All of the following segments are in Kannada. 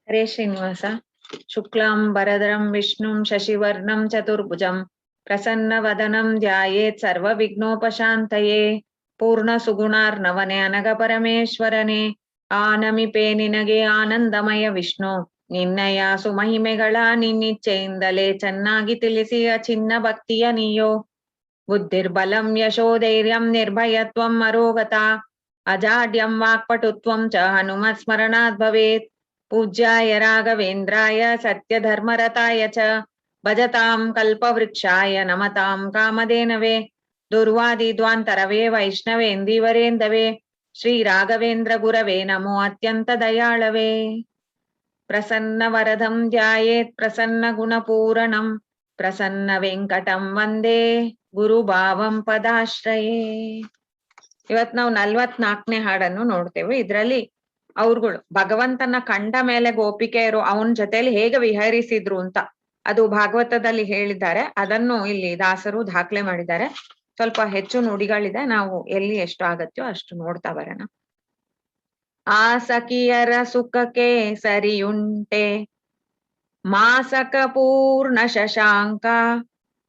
ಹರೇ ಶ್ರೀನಿವಾಸ. ಶುಕ್ಲಾಂ ವರದರಂ ವಿಷ್ಣುಂ ಶಶಿವರ್ಣಂ ಚತುರ್ಭುಜಂ ಪ್ರಸನ್ನವದನಂ ಧ್ಯಾಯೇತ್ ಸರ್ವವಿಘ್ನೋಪಶಾಂತಯೇ. ಪೂರ್ಣ ಸುಗುಣಾರ್ನವನೆ ಅನಗ ಪರಮೇಶ್ವರನೇ, ಆನಮಿಪೆ ನಿನಗೆ ಆನಂದಮಯ ವಿಷ್ಣು. ನಿನ್ನಯ ಸುಮಹಿಮೆಗಳ ನಿನ್ನಿಚ್ಛೆಯಿಂದಲೇ ಚೆನ್ನಾಗಿ ತಿಳಿಸಿ ಅಚಿನ್ನ ಭಕ್ತಿಯ ನೀಯೋ. ಬುದ್ಧಿರ್ಬಲಂ ಯಶೋಧೈರ್ಯಂ ನಿರ್ಭಯತ್ವಂ ಅರೋಗತ ಅಜಾಡ್ಯಂ ವಾಕ್ಪಟುತ್ವಂ ಚ ಹನುಮತ್ ಸ್ಮರಣಾತ್ ಭವೇತ್. ಪೂಜ್ಯಾಯ ರಾಘವೇಂದ್ರಾಯ ಸತ್ಯಧರ್ಮರತಾಯ ಚ ಭಜತಾಂ ಕಲ್ಪವೃಕ್ಷಾಯ ನಮತಾಂ ಕಾಮಧೇನವೇ. ದುರ್ವಾದಿ ದ್ವಾಂತರವೇ ವೈಷ್ಣವೇಂದೀವರೇಂದವೇ ಶ್ರೀ ರಾಘವೇಂದ್ರ ಗುರವೇ ನಮೋ ಅತ್ಯಂತ ದಯಾಳವೇ. ಪ್ರಸನ್ನ ವರದಂ ಧ್ಯಾಯೇತ್ ಪ್ರಸನ್ನ ಗುಣಪೂರಣಂ ಪ್ರಸನ್ನ ವೆಂಕಟಂ ವಂದೇ ಗುರು ಭಾವಂ ಪದಾಶ್ರಯೇ. ಇವತ್ ನಾವು 44ನೇ ಹಾಡನ್ನು ನೋಡ್ತೇವೆ. ಇದ್ರಲ್ಲಿ ಅವ್ರುಗಳು ಭಗವಂತನ ಕಂಡ ಮೇಲೆ ಗೋಪಿಕೆಯರು ಅವನ ಜೊತೆಲಿ ಹೇಗೆ ವಿಹರಿಸಿದ್ರು ಅಂತ ಅದು ಭಾಗವತದಲ್ಲಿ ಹೇಳಿದ್ದಾರೆ. ಅದನ್ನು ಇಲ್ಲಿ ದಾಸರು ದಾಖಲೆ ಮಾಡಿದ್ದಾರೆ. ಸ್ವಲ್ಪ ಹೆಚ್ಚು ನುಡಿಗಳಿದೆ, ನಾವು ಎಲ್ಲಿ ಎಷ್ಟು ಆಗತ್ತೋ ಅಷ್ಟು ನೋಡ್ತಾ ಬರೋಣ. ಆ ಸಖಿಯರ ಸುಖಕ್ಕೆ ಸರಿಯುಂಟೆ ಮಾಸಕ ಪೂರ್ಣ ಶಶಾಂಕ,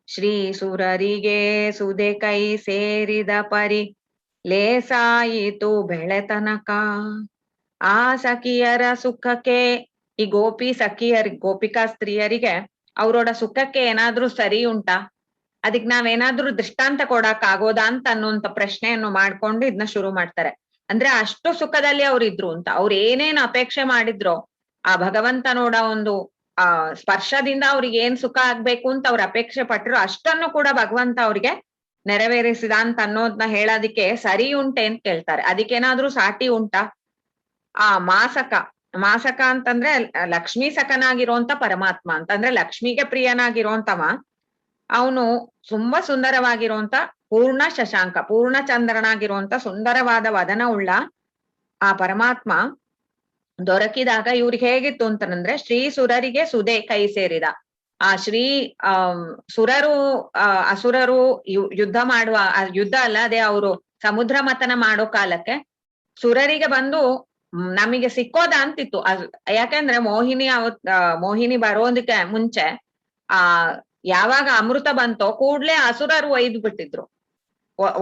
ಶ್ರೀ ಸುರರಿಗೆ ಸುದೆ ಕೈ ಸೇರಿದ ಪರಿ ಲೇಸಾಯಿತು ಬೆಳೆತನಕ. ಆ ಸಖಿಯರ ಸುಖಕ್ಕೆ, ಈ ಗೋಪಿ ಗೋಪಿಕಾ ಸ್ತ್ರೀಯರಿಗೆ ಅವರೋಡ ಸುಖಕ್ಕೆ ಏನಾದ್ರೂ ಸರಿ ಉಂಟಾ, ಅದಕ್ ನಾವೇನಾದ್ರೂ ದೃಷ್ಟಾಂತ ಕೊಡಕ್ ಆಗೋದಾ ಅಂತ ಅನ್ನುವಂತ ಪ್ರಶ್ನೆಯನ್ನು ಮಾಡ್ಕೊಂಡು ಇದನ್ನ ಶುರು ಮಾಡ್ತಾರೆ. ಅಂದ್ರೆ ಅಷ್ಟು ಸುಖದಲ್ಲಿ ಅವ್ರಿದ್ರು ಅಂತ, ಅವ್ರು ಏನೇನ್ ಅಪೇಕ್ಷೆ ಮಾಡಿದ್ರೋ ಆ ಭಗವಂತನೋಡ ಒಂದು ಸ್ಪರ್ಶದಿಂದ ಅವ್ರಿಗೆ ಏನ್ ಸುಖ ಆಗ್ಬೇಕು ಅಂತ ಅವ್ರ ಅಪೇಕ್ಷೆ ಪಟ್ರು ಅಷ್ಟನ್ನು ಕೂಡ ಭಗವಂತ ಅವ್ರಿಗೆ ನೆರವೇರಿಸಿದ ಅಂತ ಅನ್ನೋದನ್ನ ಹೇಳೋದಿಕ್ಕೆ ಸರಿ ಉಂಟೆ ಅಂತ ಕೇಳ್ತಾರೆ. ಅದಕ್ಕೇನಾದ್ರೂ ಸಾಟಿ ಉಂಟಾ? ಆ ಮಾಸಕ ಅಂತಂದ್ರೆ ಲಕ್ಷ್ಮೀ ಸಖನಾಗಿರುವಂತ ಪರಮಾತ್ಮ ಅಂತಂದ್ರೆ ಲಕ್ಷ್ಮಿಗೆ ಪ್ರಿಯನಾಗಿರುವಂತವ. ಅವನು ತುಂಬಾ ಸುಂದರವಾಗಿರುವಂತ ಪೂರ್ಣ ಶಶಾಂಕ, ಪೂರ್ಣ ಚಂದ್ರನಾಗಿರುವಂತ ಸುಂದರವಾದ ವದನ ಉಳ್ಳ ಆ ಪರಮಾತ್ಮ ದೊರಕಿದಾಗ ಇವ್ರಿಗೆ ಹೇಗಿತ್ತು ಅಂತಂದ್ರೆ, ಶ್ರೀ ಸುರರಿಗೆ ಸುದೆ ಕೈ ಸೇರಿದ. ಆ ಶ್ರೀ ಸುರರು ಅಸುರರು ಯುದ್ಧ ಮಾಡುವ ಯುದ್ಧ ಅಲ್ಲ, ಅದೇ ಅವರು ಸಮುದ್ರ ಮಥನ ಮಾಡೋ ಕಾಲಕ್ಕೆ ಸುರರಿಗೆ ಬಂದು ನಮಗೆ ಸಿಕ್ಕೋದ ಅಂತಿತ್ತು. ಯಾಕೆಂದ್ರೆ ಮೋಹಿನಿ ಬರೋದಕ್ಕೆ ಮುಂಚೆ ಯಾವಾಗ ಅಮೃತ ಬಂತೋ ಕೂಡ್ಲೆ ಅಸುರರು ಒಯ್ದು ಬಿಟ್ಟಿದ್ರು.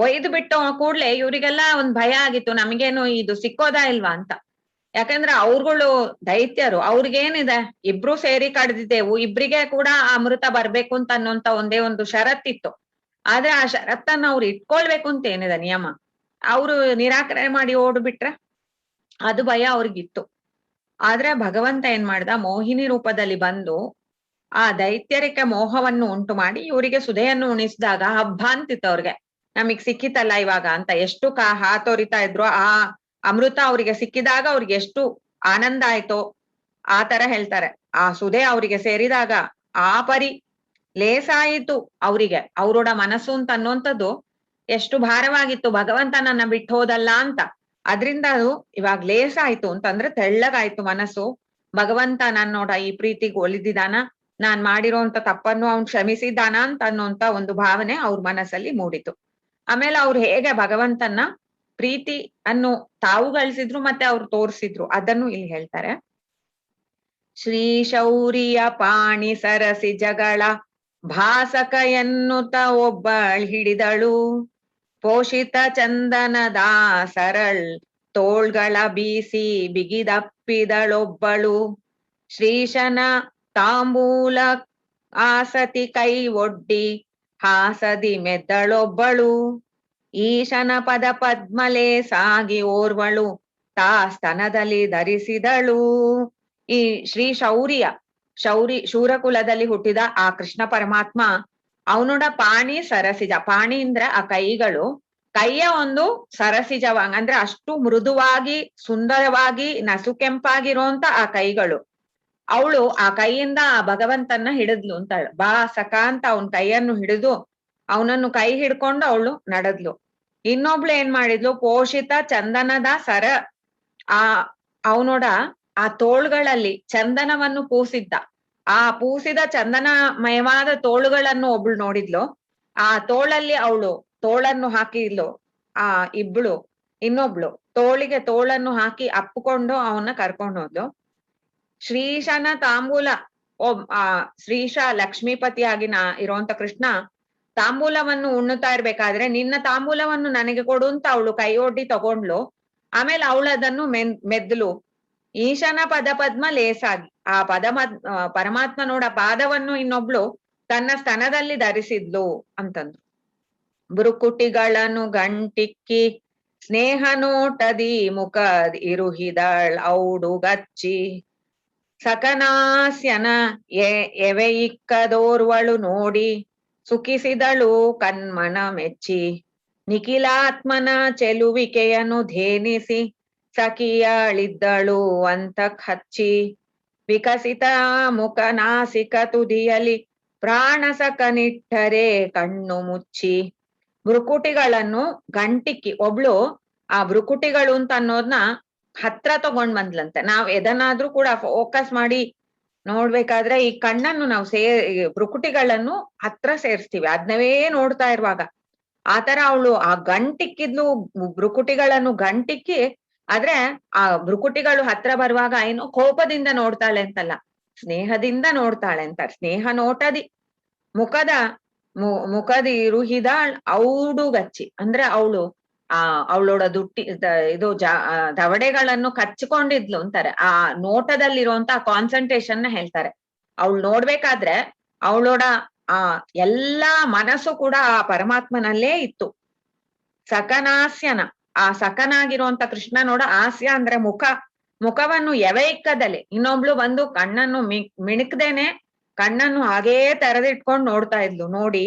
ಒಯ್ದು ಬಿಟ್ಟು ಕೂಡ್ಲೆ ಇವ್ರಿಗೆಲ್ಲ ಒಂದ್ ಭಯ ಆಗಿತ್ತು, ನಮಗೇನು ಇದು ಸಿಕ್ಕೋದಾ ಇಲ್ವಾ ಅಂತ. ಯಾಕಂದ್ರೆ ಅವ್ರುಗಳು ದೈತ್ಯರು, ಅವ್ರಿಗೇನಿದೆ, ಇಬ್ರು ಸೇರಿ ಕಡ್ದಿದ್ದೆವು, ಇಬ್ರಿಗೆ ಕೂಡ ಅಮೃತ ಬರ್ಬೇಕು ಅಂತ ಅನ್ನೋಂತ ಒಂದೇ ಒಂದು ಷರತ್ತಿತ್ತು. ಆದ್ರೆ ಆ ಷರತ್ತನ್ನ ಅವ್ರು ಇಟ್ಕೊಳ್ಬೇಕು ಅಂತ ಏನಿದೆ ನಿಯಮ, ಅವ್ರು ನಿರಾಕರಣೆ ಮಾಡಿ ಓಡ್ಬಿಟ್ರೆ ಅದು ಭಯ ಅವ್ರಿಗಿತ್ತು. ಆದ್ರೆ ಭಗವಂತ ಏನ್ ಮಾಡ್ದ, ಮೋಹಿನಿ ರೂಪದಲ್ಲಿ ಬಂದು ಆ ದೈತ್ಯರಿಕೆ ಮೋಹವನ್ನು ಉಂಟು ಮಾಡಿ ಇವರಿಗೆ ಸುಧೆಯನ್ನು ಉಣಿಸಿದಾಗ ಹಬ್ಬ ಅಂತಿತ್ತು ಅವ್ರಿಗೆ. ನಮಗ್ ಸಿಕ್ಕಿತಲ್ಲ ಇವಾಗ ಅಂತ ಎಷ್ಟು ಹಾತೊರಿತಾ ಇದ್ರು. ಆ ಅಮೃತ ಅವ್ರಿಗೆ ಸಿಕ್ಕಿದಾಗ ಅವ್ರಿಗೆ ಎಷ್ಟು ಆನಂದ ಆಯ್ತೋ ಆ ತರ ಹೇಳ್ತಾರೆ. ಆ ಸುಧೆ ಅವ್ರಿಗೆ ಸೇರಿದಾಗ ಆ ಪರಿ ಲೇಸಾಯಿತು ಅವರಿಗೆ, ಅವರೋಡ ಮನಸ್ಸು ಅಂತ ಅನ್ನುವಂಥದ್ದು ಎಷ್ಟು ಭಾರವಾಗಿತ್ತು, ಭಗವಂತ ನನ್ನ ಬಿಟ್ಟು ಹೋದಲ್ಲ ಅಂತ. ಅದ್ರಿಂದ ಅದು ಇವಾಗ ಲೇಸ ಆಯ್ತು ಅಂತಂದ್ರೆ ತೆಳ್ಳಗಾಯ್ತು ಮನಸ್ಸು. ಭಗವಂತ ನನ್ನೋಡ ಈ ಪ್ರೀತಿಗೆ ಒಲಿದಿದಾನ, ನಾನ್ ಮಾಡಿರೋಂತ ತಪ್ಪನ್ನು ಅವ್ನು ಕ್ಷಮಿಸಿದ್ದಾನ ಅಂತ ಅನ್ನೋಂತ ಒಂದು ಭಾವನೆ ಅವ್ರ ಮನಸ್ಸಲ್ಲಿ ಮೂಡಿತು. ಆಮೇಲೆ ಅವ್ರು ಹೇಗೆ ಭಗವಂತನ ಪ್ರೀತಿ ಅನ್ನು ತಾವು ಗಳಿಸಿದ್ರು ಮತ್ತೆ ಅವ್ರು ತೋರಿಸಿದ್ರು ಅದನ್ನು ಇಲ್ಲಿ ಹೇಳ್ತಾರೆ. ಶ್ರೀ ಶೌರ್ಯ ಪಾಣಿ ಸರಸಿ ಜಗಳ ಭಾಸಕ ಎನ್ನುತ್ತ ಒಬ್ಬಳ್ ಹಿಡಿದಳು, ಪೋಷಿತ ಚಂದನದ ಸರಳ್ ತೋಳ್ಗಳ ಬೀಸಿ ಬಿಗಿದಪ್ಪಿದಳೊಬ್ಬಳು, ಶ್ರೀಶನ ತಾಂಬೂಲ ಆಸತಿ ಕೈ ಒಡ್ಡಿ ಹಾಸದಿ ಮೆದ್ದಳೊಬ್ಬಳು, ಈಶನ ಪದ ಪದ್ಮಲೆ ಸಾಗಿ ಓರ್ವಳು ತಾ ಸ್ತನದಲ್ಲಿ ಧರಿಸಿದಳು. ಈ ಶ್ರೀ ಶೂರಕುಲದಲ್ಲಿ ಹುಟ್ಟಿದ ಆ ಕೃಷ್ಣ ಪರಮಾತ್ಮ ಅವನೋಡ ಪಾಣಿ ಸರಸಿಜ, ಪಾಣಿ ಅಂದ್ರೆ ಆ ಕೈಗಳು, ಕೈಯ ಒಂದು ಸರಸಿಜವಾಂಗ್ ಅಂದ್ರೆ ಅಷ್ಟು ಮೃದುವಾಗಿ ಸುಂದರವಾಗಿ ನಸುಕೆಂಪಾಗಿರುವಂತ ಆ ಕೈಗಳು. ಅವಳು ಆ ಕೈಯಿಂದ ಆ ಭಗವಂತನ ಹಿಡಿದ್ಲು ಅಂತ, ಬಾ ಸಖ ಅಂತ ಅವನ್ ಕೈಯನ್ನು ಹಿಡಿದು ಅವನನ್ನು ಕೈ ಹಿಡ್ಕೊಂಡು ಅವಳು ನಡೆದ್ಲು. ಇನ್ನೊಬ್ಳು ಏನ್ ಮಾಡಿದ್ಲು, ಪೋಷಿತ ಚಂದನದ ಸರ, ಅವನೋಡ ಆ ತೋಳುಗಳಲ್ಲಿ ಚಂದನವನ್ನು ಪೂಸಿದ್ದ. ಆ ಪೂಸಿದ ಚಂದನಮಯವಾದ ತೋಳುಗಳನ್ನು ಒಬ್ಳು ನೋಡಿದ್ಲು. ಆ ತೋಳಲ್ಲಿ ಅವಳು ತೋಳನ್ನು ಹಾಕಿದ್ಲು. ಆ ಇನ್ನೊಬ್ಳು ತೋಳಿಗೆ ತೋಳನ್ನು ಹಾಕಿ ಅಪ್ಪಿಕೊಂಡು ಅವನ್ನ ಕರ್ಕೊಂಡು ಹೋದ್ಲು. ಶ್ರೀಶನ ತಾಂಬೂಲ ಶ್ರೀಶ ಲಕ್ಷ್ಮೀಪತಿಯಾಗಿ ಇರುವಂತ ಕೃಷ್ಣ ತಾಂಬೂಲವನ್ನು ಉಣ್ಣುತ್ತಾ ಇರ್ಬೇಕಾದ್ರೆ ನಿನ್ನ ತಾಂಬೂಲವನ್ನು ನನಗೆ ಕೊಡು ಅಂತ ಅವಳು ಕೈಯೊಡ್ಡಿ ತಗೊಂಡ್ಲು. ಆಮೇಲೆ ಅವಳದನ್ನು ಮೆದ್ಲು. ಈಶನ ಪದ ಪದ್ಮ ಲೇಸಾಗಿ ಆ ಪರಮಾತ್ಮನೋಡ ಪಾದವನ್ನು ಇನ್ನೊಬ್ಳು ತನ್ನ ಸ್ತನದಲ್ಲಿ ಧರಿಸಿದ್ಲು ಅಂತಂದ್ರು. ಬುರುಕುಟಿಗಳನ್ನು ಗಂಟಿಕ್ಕಿ ಸ್ನೇಹ ನೋಟದಿ ಮುಖ ಇರುಹಿದಳ್ ಔಡುಗಚ್ಚಿ ಸಕನಾಸ್ಯನ ಎವೆಯಿಕ್ಕದೋರ್ವಳು ನೋಡಿ ಸುಖಿಸಿದಳು ಕನ್ಮನ ಮೆಚ್ಚಿ ನಿಖಿಲಾತ್ಮನ ಚೆಲುವಿಕೆಯನ್ನು ಧೇನಿಸಿ ಸಖಿಯಳಿದ್ದಳು ಅಂತ ಹಚ್ಚಿ ವಿಕಸಿತ ಮುಖ ನಾಸಿಕ ತುದಿಯಲಿ ಪ್ರಾಣ ಸಕನಿಟ್ಟರೆ ಕಣ್ಣು ಮುಚ್ಚಿ ಭ್ರುಕುಟಿಗಳನ್ನು ಗಂಟಿಕ್ಕಿ ಒಬ್ಳು ಆ ಭ್ರುಕುಟಿಗಳು ಅಂತ ಅನ್ನೋದ್ನ ಹತ್ರ ತಗೊಂಡ್ ಬಂದ್ಲಂತೆ. ನಾವ್ ಎದನ್ನಾದ್ರೂ ಕೂಡ ಫೋಕಸ್ ಮಾಡಿ ನೋಡ್ಬೇಕಾದ್ರೆ ಈ ಕಣ್ಣನ್ನು ನಾವು ಭ್ರುಕುಟಿಗಳನ್ನು ಹತ್ರ ಸೇರಿಸ್ತೀವಿ, ಅದ್ನವೇ ನೋಡ್ತಾ ಇರುವಾಗ. ಆತರ ಅವಳು ಆ ಗಂಟಿಕ್ಕಿದ್ಲು, ಭ್ರುಕುಟಿಗಳನ್ನು ಗಂಟಿಕ್ಕಿ. ಆದ್ರೆ ಆ ಭ್ರುಕುಟಿಗಳು ಹತ್ರ ಬರುವಾಗ ಏನೋ ಕೋಪದಿಂದ ನೋಡ್ತಾಳೆ ಅಂತಲ್ಲ, ಸ್ನೇಹದಿಂದ ನೋಡ್ತಾಳೆ ಅಂತಾರೆ. ಸ್ನೇಹ ನೋಟದಿ ಮುಖದ ಇರುಹಿದಾಳ್ ಔಡುಗಚ್ಚಿ ಅಂದ್ರೆ ಅವಳು ಅವಳೋಡ ಇದು ದವಡೆಗಳನ್ನು ಕಚ್ಚಿಕೊಂಡಿದ್ಲು ಅಂತಾರೆ. ಆ ನೋಟದಲ್ಲಿರುವಂತ ಕಾನ್ಸಂಟ್ರೇಷನ್ ಹೇಳ್ತಾರೆ. ಅವಳು ನೋಡ್ಬೇಕಾದ್ರೆ ಅವಳೋಡ ಆ ಎಲ್ಲಾ ಮನಸ್ಸು ಕೂಡ ಆ ಪರಮಾತ್ಮನಲ್ಲೇ ಇತ್ತು. ಸಕನಾಸ್ಯನ ಆ ಸಕನಾಗಿರುವಂತ ಕೃಷ್ಣನೋಡ ಹಾಸ್ಯ ಅಂದ್ರೆ ಮುಖವನ್ನು ಎವೆಯಿಕ್ಕದಲೆ ಇನ್ನೊಬ್ಳು ಬಂದು ಕಣ್ಣನ್ನು ಮಿಣುಕ್ದೇನೆ ಕಣ್ಣನ್ನು ಹಾಗೇ ತೆರೆದಿಟ್ಕೊಂಡು ನೋಡ್ತಾ ಇದ್ಲು. ನೋಡಿ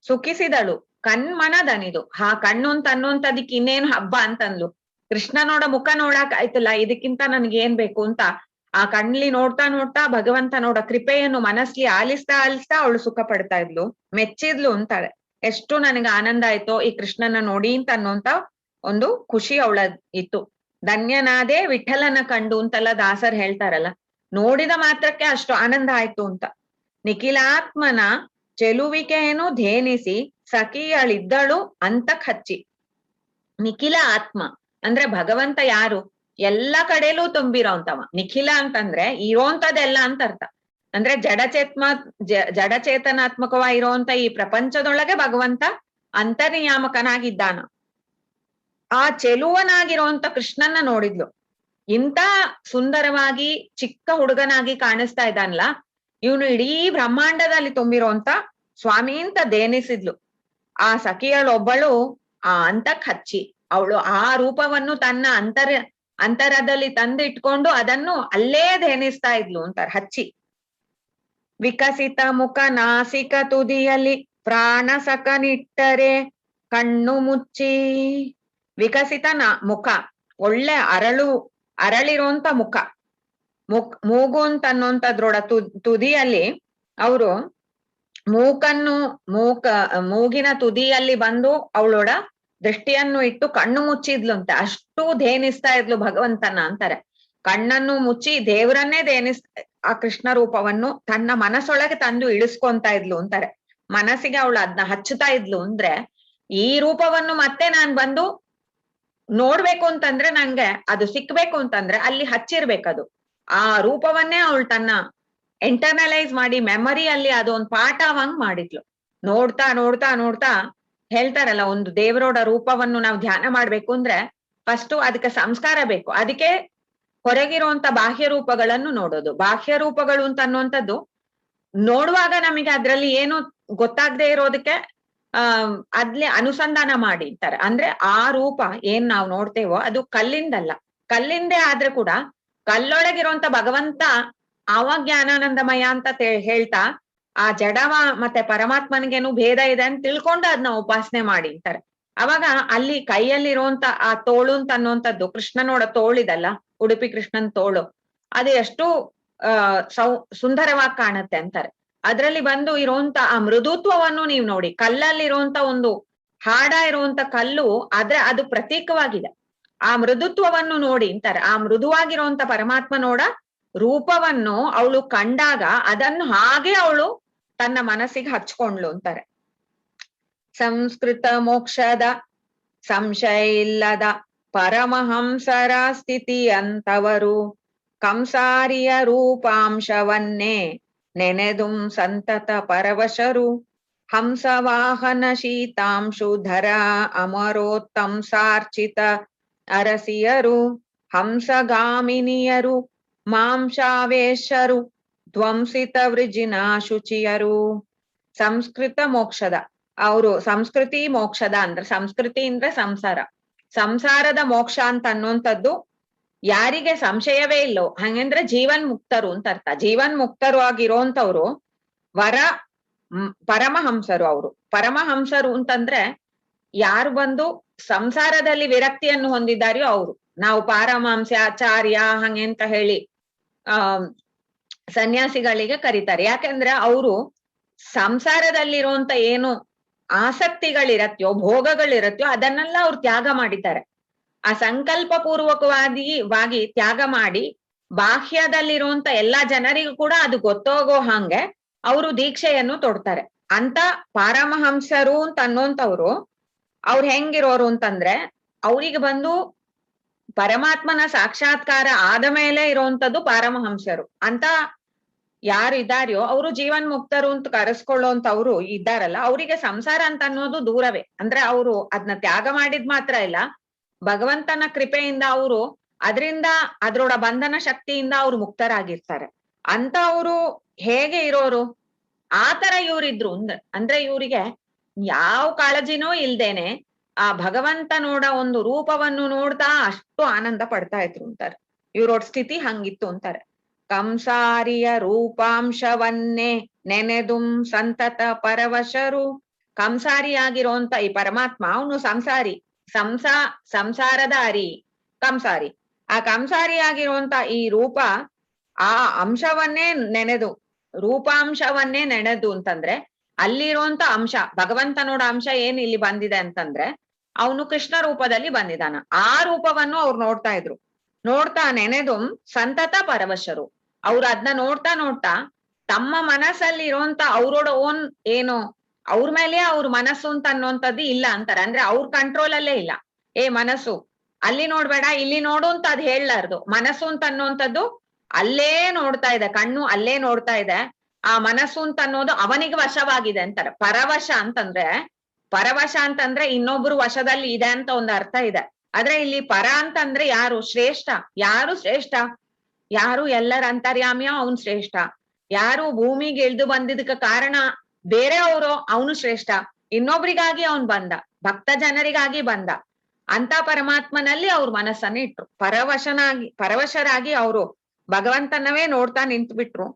ಸುಖಿಸಿದಳು ಕಣ್ಮನದನಿದು. ಆ ಕಣ್ಣು ಅಂತ ಅನ್ನುವಂಥದಕ್ಕೆ ಇನ್ನೇನು ಹಬ್ಬ ಅಂತಂದ್ಲು. ಕೃಷ್ಣನೋಡ ಮುಖ ನೋಡಕ್ ಆಯ್ತಲ್ಲ, ಇದಕ್ಕಿಂತ ನನ್ಗೆ ಏನ್ ಬೇಕು ಅಂತ ಆ ಕಣ್ಲಿ ನೋಡ್ತಾ ನೋಡ್ತಾ ಭಗವಂತನೋಡ ಕೃಪೆಯನ್ನು ಮನಸ್ಲಿ ಆಲಿಸ್ತಾ ಅವಳು ಸುಖ ಪಡ್ತಾ ಇದ್ಲು, ಮೆಚ್ಚಿದ್ಲು ಅಂತಾಳೆ. ಎಷ್ಟು ನನಗೆ ಆನಂದ ಆಯ್ತೋ ಈ ಕೃಷ್ಣನ ನೋಡಿ ಅಂತ ಅನ್ನೋಂತ ಒಂದು ಖುಷಿ ಅವಳ ಇತ್ತು. ಧನ್ಯನಾದೇ ವಿಠಲನ ಕಂಡು ಅಂತೆಲ್ಲ ದಾಸರ್ ಹೇಳ್ತಾರಲ್ಲ, ನೋಡಿದ ಮಾತ್ರಕ್ಕೆ ಅಷ್ಟು ಆನಂದ ಆಯ್ತು ಅಂತ. ನಿಖಿಲಾತ್ಮನ ಚೆಲುವಿಕೆಯನ್ನು ಧೇನಿಸಿ ಸಖಿಯಳಿದ್ದಳು ಅಂತ ಹಚ್ಚಿ. ನಿಖಿಲ ಆತ್ಮ ಅಂದ್ರೆ ಭಗವಂತ ಯಾರು? ಎಲ್ಲಾ ಕಡೆಲೂ ತುಂಬಿರೋಂತವ. ನಿಖಿಲ ಅಂತಂದ್ರೆ ಇರೋಂತದೆಲ್ಲ ಅಂತ ಅರ್ಥ. ಅಂದ್ರೆ ಜಡಚೇತನಾತ್ಮಕವಾಗಿರುವಂತ ಈ ಪ್ರಪಂಚದೊಳಗೆ ಭಗವಂತ ಅಂತರ್ನಿಯಾಮಕನಾಗಿದ್ದಾನ. ಆ ಚೆಲುವನಾಗಿರುವಂತ ಕೃಷ್ಣನ್ನ ನೋಡಿದ್ಲು. ಇಂತ ಸುಂದರವಾಗಿ ಚಿಕ್ಕ ಹುಡುಗನಾಗಿ ಕಾಣಿಸ್ತಾ ಇದ್ದಾನಲ್ಲ, ಇವನು ಇಡೀ ಬ್ರಹ್ಮಾಂಡದಲ್ಲಿ ತುಂಬಿರುವಂತ ಸ್ವಾಮಿ ಅಂತ ಧೇನಿಸಿದ್ಲು. ಆ ಸಖಿಯಳೊಬ್ಬಳು ಅಂತ ಹಚ್ಚಿ ಅವಳು ಆ ರೂಪವನ್ನು ತನ್ನ ಅಂತರದಲ್ಲಿ ತಂದಿಟ್ಕೊಂಡು ಅದನ್ನು ಅಲ್ಲೇ ಧೇನಿಸ್ತಾ ಇದ್ಲು ಅಂತಾರೆ. ಹಚ್ಚಿ ವಿಕಸಿತ ಮುಖ ನಾಸಿಕ ತುದಿಯಲ್ಲಿ ಪ್ರಾಣ ಸಕನಿಟ್ಟರೆ ಕಣ್ಣು ಮುಚ್ಚಿ. ವಿಕಸಿತ ಮುಖ, ಒಳ್ಳೆ ಅರಳಿರುವಂತ ಮೂಗು ಅಂತ ಅನ್ನೋಂಥದ್ರೊಡ ತುದಿಯಲ್ಲಿ ಅವರು ಮೂಗಿನ ತುದಿಯಲ್ಲಿ ಬಂದು ಅವಳೋಡ ದೃಷ್ಟಿಯನ್ನು ಇಟ್ಟು ಕಣ್ಣು ಮುಚ್ಚಿದ್ಲು ಅಂತ. ಅಷ್ಟು ಧೇನಿಸ್ತಾ ಇದ್ಲು ಭಗವಂತನ ಅಂತಾರೆ. ಕಣ್ಣನ್ನು ಮುಚ್ಚಿ ದೇವರನ್ನೇ ಆ ಕೃಷ್ಣ ರೂಪವನ್ನು ತನ್ನ ಮನಸ್ಸೊಳಗೆ ತಂದು ಇಳಿಸ್ಕೊಂತ ಇದ್ಲು ಅಂತಾರೆ. ಮನಸ್ಸಿಗೆ ಅವಳು ಅದನ್ನ ಹಚ್ಚುತ್ತಾ ಇದ್ಲು. ಅಂದ್ರೆ ಈ ರೂಪವನ್ನು ಮತ್ತೆ ನಾನ್ ಬಂದು ನೋಡ್ಬೇಕು ಅಂತಂದ್ರೆ, ನಂಗೆ ಅದು ಸಿಕ್ಬೇಕು ಅಂತಂದ್ರೆ ಅಲ್ಲಿ ಹಚ್ಚಿರ್ಬೇಕದು. ಆ ರೂಪವನ್ನೇ ಅವಳು ತನ್ನ ಇಂಟರ್ನಲೈಸ್ ಮಾಡಿ ಮೆಮರಿಯಲ್ಲಿ ಅದೊಂದು ಪಾಠವಂಗ್ ಮಾಡಿದ್ಲು. ನೋಡ್ತಾ ನೋಡ್ತಾ ನೋಡ್ತಾ ಹೇಳ್ತಾರಲ್ಲ, ಒಂದು ದೇವರೋಡ ರೂಪವನ್ನು ನಾವು ಧ್ಯಾನ ಮಾಡ್ಬೇಕು ಅಂದ್ರೆ ಫಸ್ಟ್ ಅದಕ್ಕೆ ಸಂಸ್ಕಾರ ಬೇಕು. ಅದಕ್ಕೆ ಹೊರಗಿರುವಂತ ಬಾಹ್ಯ ರೂಪಗಳನ್ನು ನೋಡೋದು. ಬಾಹ್ಯ ರೂಪಗಳು ಅಂತ ಅನ್ನುವಂಥದ್ದು ನೋಡುವಾಗ ನಮಗೆ ಅದ್ರಲ್ಲಿ ಏನು ಗೊತ್ತಾಗದೆ ಇರೋದಕ್ಕೆ ಅದ್ಲೆ ಅನುಸಂಧಾನ ಮಾಡಿ ಇರ್ತಾರೆ. ಅಂದ್ರೆ ಆ ರೂಪ ಏನ್ ನಾವು ನೋಡ್ತೇವೋ ಅದು ಕಲ್ಲಿಂದಲ್ಲ, ಕಲ್ಲಿಂದೇ ಆದ್ರೆ ಕೂಡ ಕಲ್ಲೊಳಗಿರುವಂತ ಭಗವಂತ ಅವ ಜ್ಞಾನಾನಂದಮಯ ಅಂತ ಹೇಳ್ತಾ ಆ ಜಡವ ಮತ್ತೆ ಪರಮಾತ್ಮನಿಗೇನು ಭೇದ ಇದೆ ಅಂತ ತಿಳ್ಕೊಂಡು ಅದನ್ನ ಉಪಾಸನೆ ಮಾಡಿ ಅಂತಾರೆ. ಅವಾಗ ಅಲ್ಲಿ ಕೈಯಲ್ಲಿರುವಂತ ಆ ತೋಳು ಅಂತ ಅನ್ನುವಂಥದ್ದು ಕೃಷ್ಣನೋಡ ತೋಳಿದಲ್ಲ, ಉಡುಪಿ ಕೃಷ್ಣನ್ ತೋಳು, ಅದು ಎಷ್ಟು ಸುಂದರವಾಗಿ ಕಾಣುತ್ತೆ ಅಂತಾರೆ. ಅದ್ರಲ್ಲಿ ಬಂದು ಇರುವಂತ ಆ ಮೃದುತ್ವವನ್ನು ನೀವು ನೋಡಿ. ಕಲ್ಲಲ್ಲಿರುವಂತ ಒಂದು ಹಾಡ ಇರುವಂತ ಕಲ್ಲು ಆದ್ರೆ ಅದು ಪ್ರತೀಕವಾಗಿದೆ. ಆ ಮೃದುತ್ವವನ್ನು ನೋಡಿ ಅಂತಾರೆ. ಆ ಮೃದುವಾಗಿರುವಂತ ಪರಮಾತ್ಮನೋಡ ರೂಪವನ್ನು ಅವಳು ಕಂಡಾಗ ಅದನ್ನು ಹಾಗೆ ಅವಳು ತನ್ನ ಮನಸ್ಸಿಗೆ ಹಚ್ಕೊಂಡ್ಲು ಅಂತಾರೆ. ಸಂಸ್ಕೃತ ಮೋಕ್ಷದ ಸಂಶಯ ಇಲ್ಲದ ಪರಮಹಂಸರ ಸ್ಥಿತಿ ಅಂತವರು ಕಂಸಾರಿಯ ರೂಪಾಂಶವನ್ನೇ ನೆನೆದುಂ ಸಂತತ ಪರವಶರು ಹಂಸವಾಹನ ಶೀತಾಂಶುಧರ ಅಮರೋತ್ತಂಸಾರ್ಚಿತ ಅರಸಿಯರು ಹಂಸಗಾಮಿನಿಯರು ಮಾಂಸಾವೇಶರು ಧ್ವಂಸಿತ ವೃಜಿನ ಶುಚಿಯರು. ಸಂಸ್ಕೃತ ಮೋಕ್ಷದ ಅವರು ಸಂಸ್ಕೃತಿ ಮೋಕ್ಷದ ಅಂದ್ರೆ ಸಂಸ್ಕೃತಿ ಅಂದ್ರೆ ಸಂಸಾರ, ಸಂಸಾರದ ಮೋಕ್ಷ ಅಂತ ಅನ್ನುವಂಥದ್ದು ಯಾರಿಗೆ ಸಂಶಯವೇ ಇಲ್ಲೋ ಹಂಗಂದ್ರೆ ಜೀವನ್ ಮುಕ್ತರು ಅಂತ ಅರ್ಥ. ಜೀವನ್ ಮುಕ್ತರು ಆಗಿರೋಂಥವ್ರು ಪರಮಹಂಸರು. ಅವರು ಪರಮಹಂಸರು ಅಂತಂದ್ರೆ ಯಾರು ಬಂದು ಸಂಸಾರದಲ್ಲಿ ವಿರಕ್ತಿಯನ್ನು ಹೊಂದಿದ್ದಾರೆಯೋ ಅವರು. ನಾವು ಪಾರಮಹಂಸ ಆಚಾರ್ಯ ಹಂಗೆ ಅಂತ ಹೇಳಿ ಸನ್ಯಾಸಿಗಳಿಗೆ ಕರೀತಾರೆ. ಯಾಕೆಂದ್ರೆ ಅವರು ಸಂಸಾರದಲ್ಲಿರುವಂತ ಏನು ಆಸಕ್ತಿಗಳಿರತ್ಯೋ ಭೋಗಗಳಿರತ್ಯೋ ಅದನ್ನೆಲ್ಲ ಅವ್ರು ತ್ಯಾಗ ಮಾಡಿದ್ದಾರೆ. ಆ ಸಂಕಲ್ಪ ಪೂರ್ವಕವಾಗಿ ತ್ಯಾಗ ಮಾಡಿ ಬಾಹ್ಯದಲ್ಲಿರುವಂತ ಎಲ್ಲಾ ಜನರಿಗೂ ಕೂಡ ಅದು ಗೊತ್ತೋಗೋ ಹಂಗೆ ಅವರು ದೀಕ್ಷೆಯನ್ನು ತೊಡ್ತಾರೆ. ಅಂತ ಪಾರಮಹಂಸರು ಅಂತ ಅನ್ನೋಂಥವ್ರು ಅವ್ರು ಹೆಂಗಿರೋರು ಅಂತಂದ್ರೆ ಅವ್ರಿಗೆ ಬಂದು ಪರಮಾತ್ಮನ ಸಾಕ್ಷಾತ್ಕಾರ ಆದ ಮೇಲೆ ಇರುವಂತದ್ದು ಪಾರಮಹಂಸರು ಅಂತ ಯಾರು ಇದ್ದಾರೆಯೋ ಅವರು ಜೀವನ್ ಮುಕ್ತರು ಅಂತ ಕರೆಸ್ಕೊಳ್ಳೋಂಥವ್ರು ಇದ್ದಾರಲ್ಲ, ಅವರಿಗೆ ಸಂಸಾರ ಅಂತ ಅನ್ನೋದು ದೂರವೇ. ಅಂದ್ರೆ ಅವರು ಅದನ್ನ ತ್ಯಾಗ ಮಾಡಿದ್ ಮಾತ್ರ ಇಲ್ಲ, ಭಗವಂತನ ಕೃಪೆಯಿಂದ ಅವರು ಅದರಿಂದ ಅದ್ರೊಡ ಬಂಧನ ಶಕ್ತಿಯಿಂದ ಅವ್ರು ಮುಕ್ತರಾಗಿರ್ತಾರೆ. ಅಂತ ಅವರು ಹೇಗೆ ಇರೋರು ಆತರ ಇವ್ರಿದ್ರು ಅಂದ್ರೆ ಇವ್ರಿಗೆ ಯಾವ ಕಾಳಜಿನೂ ಇಲ್ದೇನೆ ಆ ಭಗವಂತ ನೋಡ ಒಂದು ರೂಪವನ್ನು ನೋಡ್ತಾ ಅಷ್ಟು ಆನಂದ ಪಡ್ತಾ ಇದ್ರು ಅಂತಾರೆ. ಇವ್ರೋಡ್ ಸ್ಥಿತಿ ಹಂಗಿತ್ತು ಅಂತಾರೆ. ಕಂಸಾರಿಯ ರೂಪಾಂಶವನ್ನೇ ನೆನೆದುಂ ಸಂತತ ಪರವಶರು. ಕಂಸಾರಿಯಾಗಿರೋಂತ ಈ ಪರಮಾತ್ಮ ಅವನು ಸಂಸಾರಿ, ಸಂಸಾರದ ಅರಿ ಕಂಸಾರಿ. ಆ ಕಂಸಾರಿಯಾಗಿರುವಂತ ಈ ರೂಪ ಆ ಅಂಶವನ್ನೇ ನೆನೆದು, ರೂಪಾಂಶವನ್ನೇ ನೆನೆದು ಅಂತಂದ್ರೆ ಅಲ್ಲಿರುವಂತ ಅಂಶ ಭಗವಂತನೋಡ ಅಂಶ ಏನ್ ಇಲ್ಲಿ ಬಂದಿದೆ ಅಂತಂದ್ರೆ ಅವನು ಕೃಷ್ಣ ರೂಪದಲ್ಲಿ ಬಂದಿದ್ದಾನ. ಆ ರೂಪವನ್ನು ಅವ್ರು ನೋಡ್ತಾ ಇದ್ರು. ನೋಡ್ತಾ ನೆನೆದು ಸಂತತ ಪರವಶರು. ಅವ್ರು ಅದನ್ನ ನೋಡ್ತಾ ನೋಡ್ತಾ ತಮ್ಮ ಮನಸ್ಸಲ್ಲಿ ಇರೋಂತ ಅವ್ರೋಡ ಓನ್ ಏನು ಅವ್ರ ಮೇಲೆ ಅವ್ರ ಮನಸ್ಸು ಅಂತ ಅನ್ನೋಂಥದ್ದು ಇಲ್ಲ ಅಂತಾರೆ. ಅಂದ್ರೆ ಅವ್ರ ಕಂಟ್ರೋಲ್ ಅಲ್ಲೇ ಇಲ್ಲ. ಮನಸ್ಸು ಅಲ್ಲಿ ನೋಡ್ಬೇಡ ಇಲ್ಲಿ ನೋಡು ಅಂತ ಅದ್ ಹೇಳಲಾರ್ದು. ಮನಸ್ಸು ಅಂತ ಅನ್ನೋಂಥದ್ದು ಅಲ್ಲೇ ನೋಡ್ತಾ ಇದೆ, ಕಣ್ಣು ಅಲ್ಲೇ ನೋಡ್ತಾ ಇದೆ. ಆ ಮನಸ್ಸು ಅಂತ ಅನ್ನೋದು ಅವನಿಗೆ ವಶವಾಗಿದೆ ಅಂತಾರೆ. ಪರವಶ ಅಂತಂದ್ರೆ ಇನ್ನೊಬ್ರು ವಶದಲ್ಲಿ ಇದೆ ಅಂತ ಒಂದು ಅರ್ಥ ಇದೆ. ಆದ್ರೆ ಇಲ್ಲಿ ಪರ ಅಂತಂದ್ರೆ ಯಾರು ಶ್ರೇಷ್ಠ, ಯಾರು ಶ್ರೇಷ್ಠ, ಯಾರು ಎಲ್ಲರ ಅಂತರ್ಯಾಮಿಯೋ ಅವನು ಶ್ರೇಷ್ಠ, ಯಾರು ಭೂಮಿಗೆ ಇಳಿದು ಬಂದಿದ್ದಕ್ಕೆ ಕಾರಣ ಬೇರೆ ಅವರು ಅವನು ಶ್ರೇಷ್ಠ, ಇನ್ನೊಬ್ರಿಗಾಗಿ ಅವನ್ ಬಂದ, ಭಕ್ತ ಜನರಿಗಾಗಿ ಬಂದ ಅಂತ ಪರಮಾತ್ಮನಲ್ಲಿ ಅವ್ರ ಮನಸ್ಸನ್ನ ಇಟ್ರು. ಪರವಶರಾಗಿ ಅವರು ಭಗವಂತನವೇ ನೋಡ್ತಾ ನಿಂತು ಬಿಟ್ರು.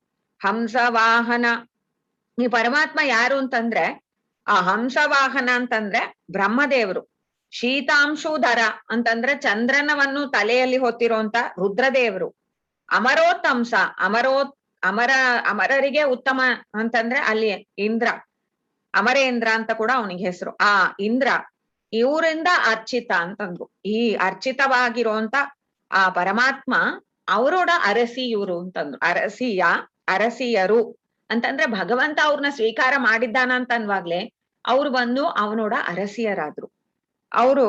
ಹಂಸವಾಹನ ಈ ಪರಮಾತ್ಮ ಯಾರು ಅಂತಂದ್ರೆ ಆ ಹಂಸವಾಹನ ಅಂತಂದ್ರೆ ಬ್ರಹ್ಮದೇವರು. ಶೀತಾಂಶುಧರ ಅಂತಂದ್ರೆ ಚಂದ್ರನವನ್ನು ತಲೆಯಲ್ಲಿ ಹೊತ್ತಿರುವಂತ ರುದ್ರದೇವರು. ಅಮರೋತ್ತಂಸ ಅಮರರಿಗೆ ಉತ್ತಮ ಅಂತಂದ್ರೆ ಅಲ್ಲಿ ಇಂದ್ರ, ಅಮರೇಂದ್ರ ಅಂತ ಕೂಡ ಅವನಿಗೆ ಹೆಸರು. ಆ ಇಂದ್ರ ಇವರಿಂದ ಅರ್ಚಿತ ಅಂತಂದ್ರು. ಈ ಅರ್ಚಿತವಾಗಿರುವಂತ ಆ ಪರಮಾತ್ಮ ಅವರೋಡ ಅರಸಿ ಇವರು ಅಂತಂದ್ರು. ಅರಸಿಯರು ಅಂತಂದ್ರೆ ಭಗವಂತ ಅವ್ರನ್ನ ಸ್ವೀಕಾರ ಮಾಡಿದ್ದಾನ ಅಂತ ಅನ್ವಾಗ್ಲೆ ಅವ್ರು ಬಂದು ಅವನೋಡ ಅರಸಿಯರಾದ್ರು. ಅವರು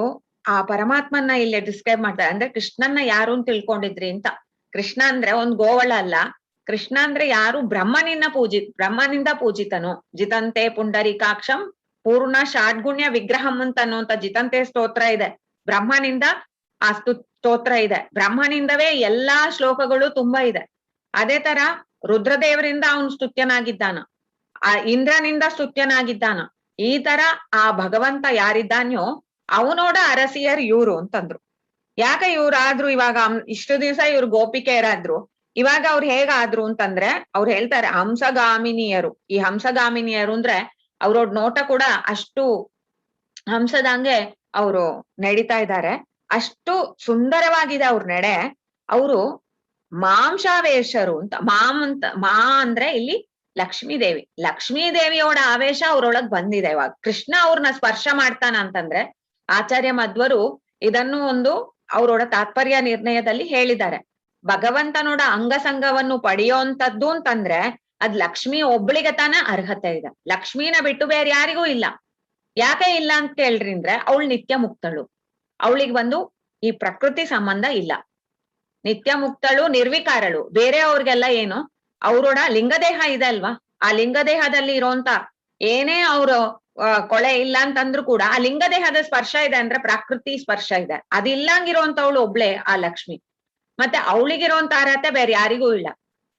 ಆ ಪರಮಾತ್ಮನ್ನ ಇಲ್ಲಿ ಡಿಸ್ಕ್ರೈಬ್ ಮಾಡ್ತಾರೆ. ಅಂದ್ರೆ ಕೃಷ್ಣನ್ನ ಯಾರು ಅಂತ ತಿಳ್ಕೊಂಡಿದ್ರಿ ಅಂತ. ಕೃಷ್ಣ ಅಂದ್ರೆ ಒಂದ್ ಗೋವಳ ಅಲ್ಲ. ಕೃಷ್ಣ ಅಂದ್ರೆ ಯಾರು ಬ್ರಹ್ಮನಿಂದ ಪೂಜಿತನು. ಜಿತಂತೆ ಪುಂಡರೀಕಾಕ್ಷಂ ಪೂರ್ಣ ಷಾಡ್ಗುಣ್ಯ ವಿಗ್ರಹಂ ಅಂತ ಅನ್ನುವಂತ ಜಿತಂತೆ ಸ್ತೋತ್ರ ಇದೆ. ಬ್ರಹ್ಮನಿಂದ ಆ ಸ್ತೋತ್ರ ಇದೆ. ಬ್ರಹ್ಮನಿಂದವೇ ಎಲ್ಲಾ ಶ್ಲೋಕಗಳು ತುಂಬಾ ಇದೆ. ಅದೇ ತರ ರುದ್ರದೇವರಿಂದ ಅವನು ಸ್ತುತ್ಯನಾಗಿದ್ದಾನ, ಆ ಇಂದ್ರನಿಂದ ಸ್ತುತ್ಯನಾಗಿದ್ದಾನ. ಈ ತರ ಆ ಭಗವಂತ ಯಾರಿದ್ದಾನ್ಯೋ ಅವನೋಡ ಅರಸಿಯರ್ ಇವ್ರು ಅಂತಂದ್ರು. ಯಾಕೆ ಇವ್ರಾದ್ರು ಇವಾಗ ಇಷ್ಟು ದಿವಸ ಇವ್ರು ಗೋಪಿಕೆಯರಾದ್ರು, ಇವಾಗ ಅವ್ರು ಹೇಗಾದ್ರು ಅಂತಂದ್ರೆ ಅವ್ರು ಹೇಳ್ತಾರೆ ಹಂಸಗಾಮಿನಿಯರು. ಈ ಹಂಸಗಾಮಿನಿಯರು ಅಂದ್ರೆ ಅವ್ರೋಡ್ ನೋಟ ಕೂಡ ಅಷ್ಟು ಹಂಸದಂಗೆ ಅವರು ನಡೀತಾ ಇದ್ದಾರೆ. ಅಷ್ಟು ಸುಂದರವಾಗಿದೆ ಅವ್ರ ನಡೆ. ಅವರು ಮಾಂಸಾವೇಶರು ಅಂತ. ಮಾ ಅಂದ್ರೆ ಇಲ್ಲಿ ಲಕ್ಷ್ಮೀದೇವಿ. ಲಕ್ಷ್ಮೀದೇವಿಯೋಡ ಆವೇಶ ಅವ್ರೊಳಗ್ ಬಂದಿದೆ. ಇವಾಗ ಕೃಷ್ಣ ಅವ್ರನ್ನ ಸ್ಪರ್ಶ ಮಾಡ್ತಾನ ಅಂತಂದ್ರೆ ಆಚಾರ್ಯ ಮಧ್ವರು ಇದನ್ನು ಒಂದು ಅವರೋಡ ತಾತ್ಪರ್ಯ ನಿರ್ಣಯದಲ್ಲಿ ಹೇಳಿದ್ದಾರೆ. ಭಗವಂತನೋಡ ಅಂಗಸಂಗವನ್ನು ಪಡೆಯೋಂಥದ್ದು ಅಂತಂದ್ರೆ ಅದ್ ಲಕ್ಷ್ಮಿ ಒಬ್ಳಿಗೆ ತಾನ ಅರ್ಹತೆ ಇದೆ. ಲಕ್ಷ್ಮೀನ ಬಿಟ್ಟು ಬೇರೆ ಯಾರಿಗೂ ಇಲ್ಲ. ಯಾಕೆ ಇಲ್ಲ ಅಂತ ಕೇಳ್ರಿ ಅಂದ್ರೆ ಅವಳು ನಿತ್ಯ ಮುಕ್ತಳು. ಅವಳಿಗೆ ಬಂದು ಈ ಪ್ರಕೃತಿ ಸಂಬಂಧ ಇಲ್ಲ. ನಿತ್ಯ ಮುಕ್ತಳು ನಿರ್ವಿಕಾರಳು. ಬೇರೆಯವ್ರಿಗೆಲ್ಲ ಏನು ಅವ್ರೋಡ ಲಿಂಗದೇಹ ಇದೆ ಅಲ್ವಾ, ಆ ಲಿಂಗದೇಹದಲ್ಲಿ ಇರೋಂತ ಏನೇ ಅವರು ಕೊಳೆ ಇಲ್ಲ ಅಂತಂದ್ರು ಕೂಡ ಆ ಲಿಂಗದೇಹದ ಸ್ಪರ್ಶ ಇದೆ ಅಂದ್ರೆ ಪ್ರಾಕೃತಿ ಸ್ಪರ್ಶ ಇದೆ. ಅದಿಲ್ಲಂಗಿರೋಂತವಳು ಒಬ್ಳೆ ಆ ಲಕ್ಷ್ಮಿ. ಮತ್ತೆ ಅವಳಿಗಿರೋಂತ ಅರ್ಹತೆ ಬೇರೆ ಯಾರಿಗೂ ಇಲ್ಲ.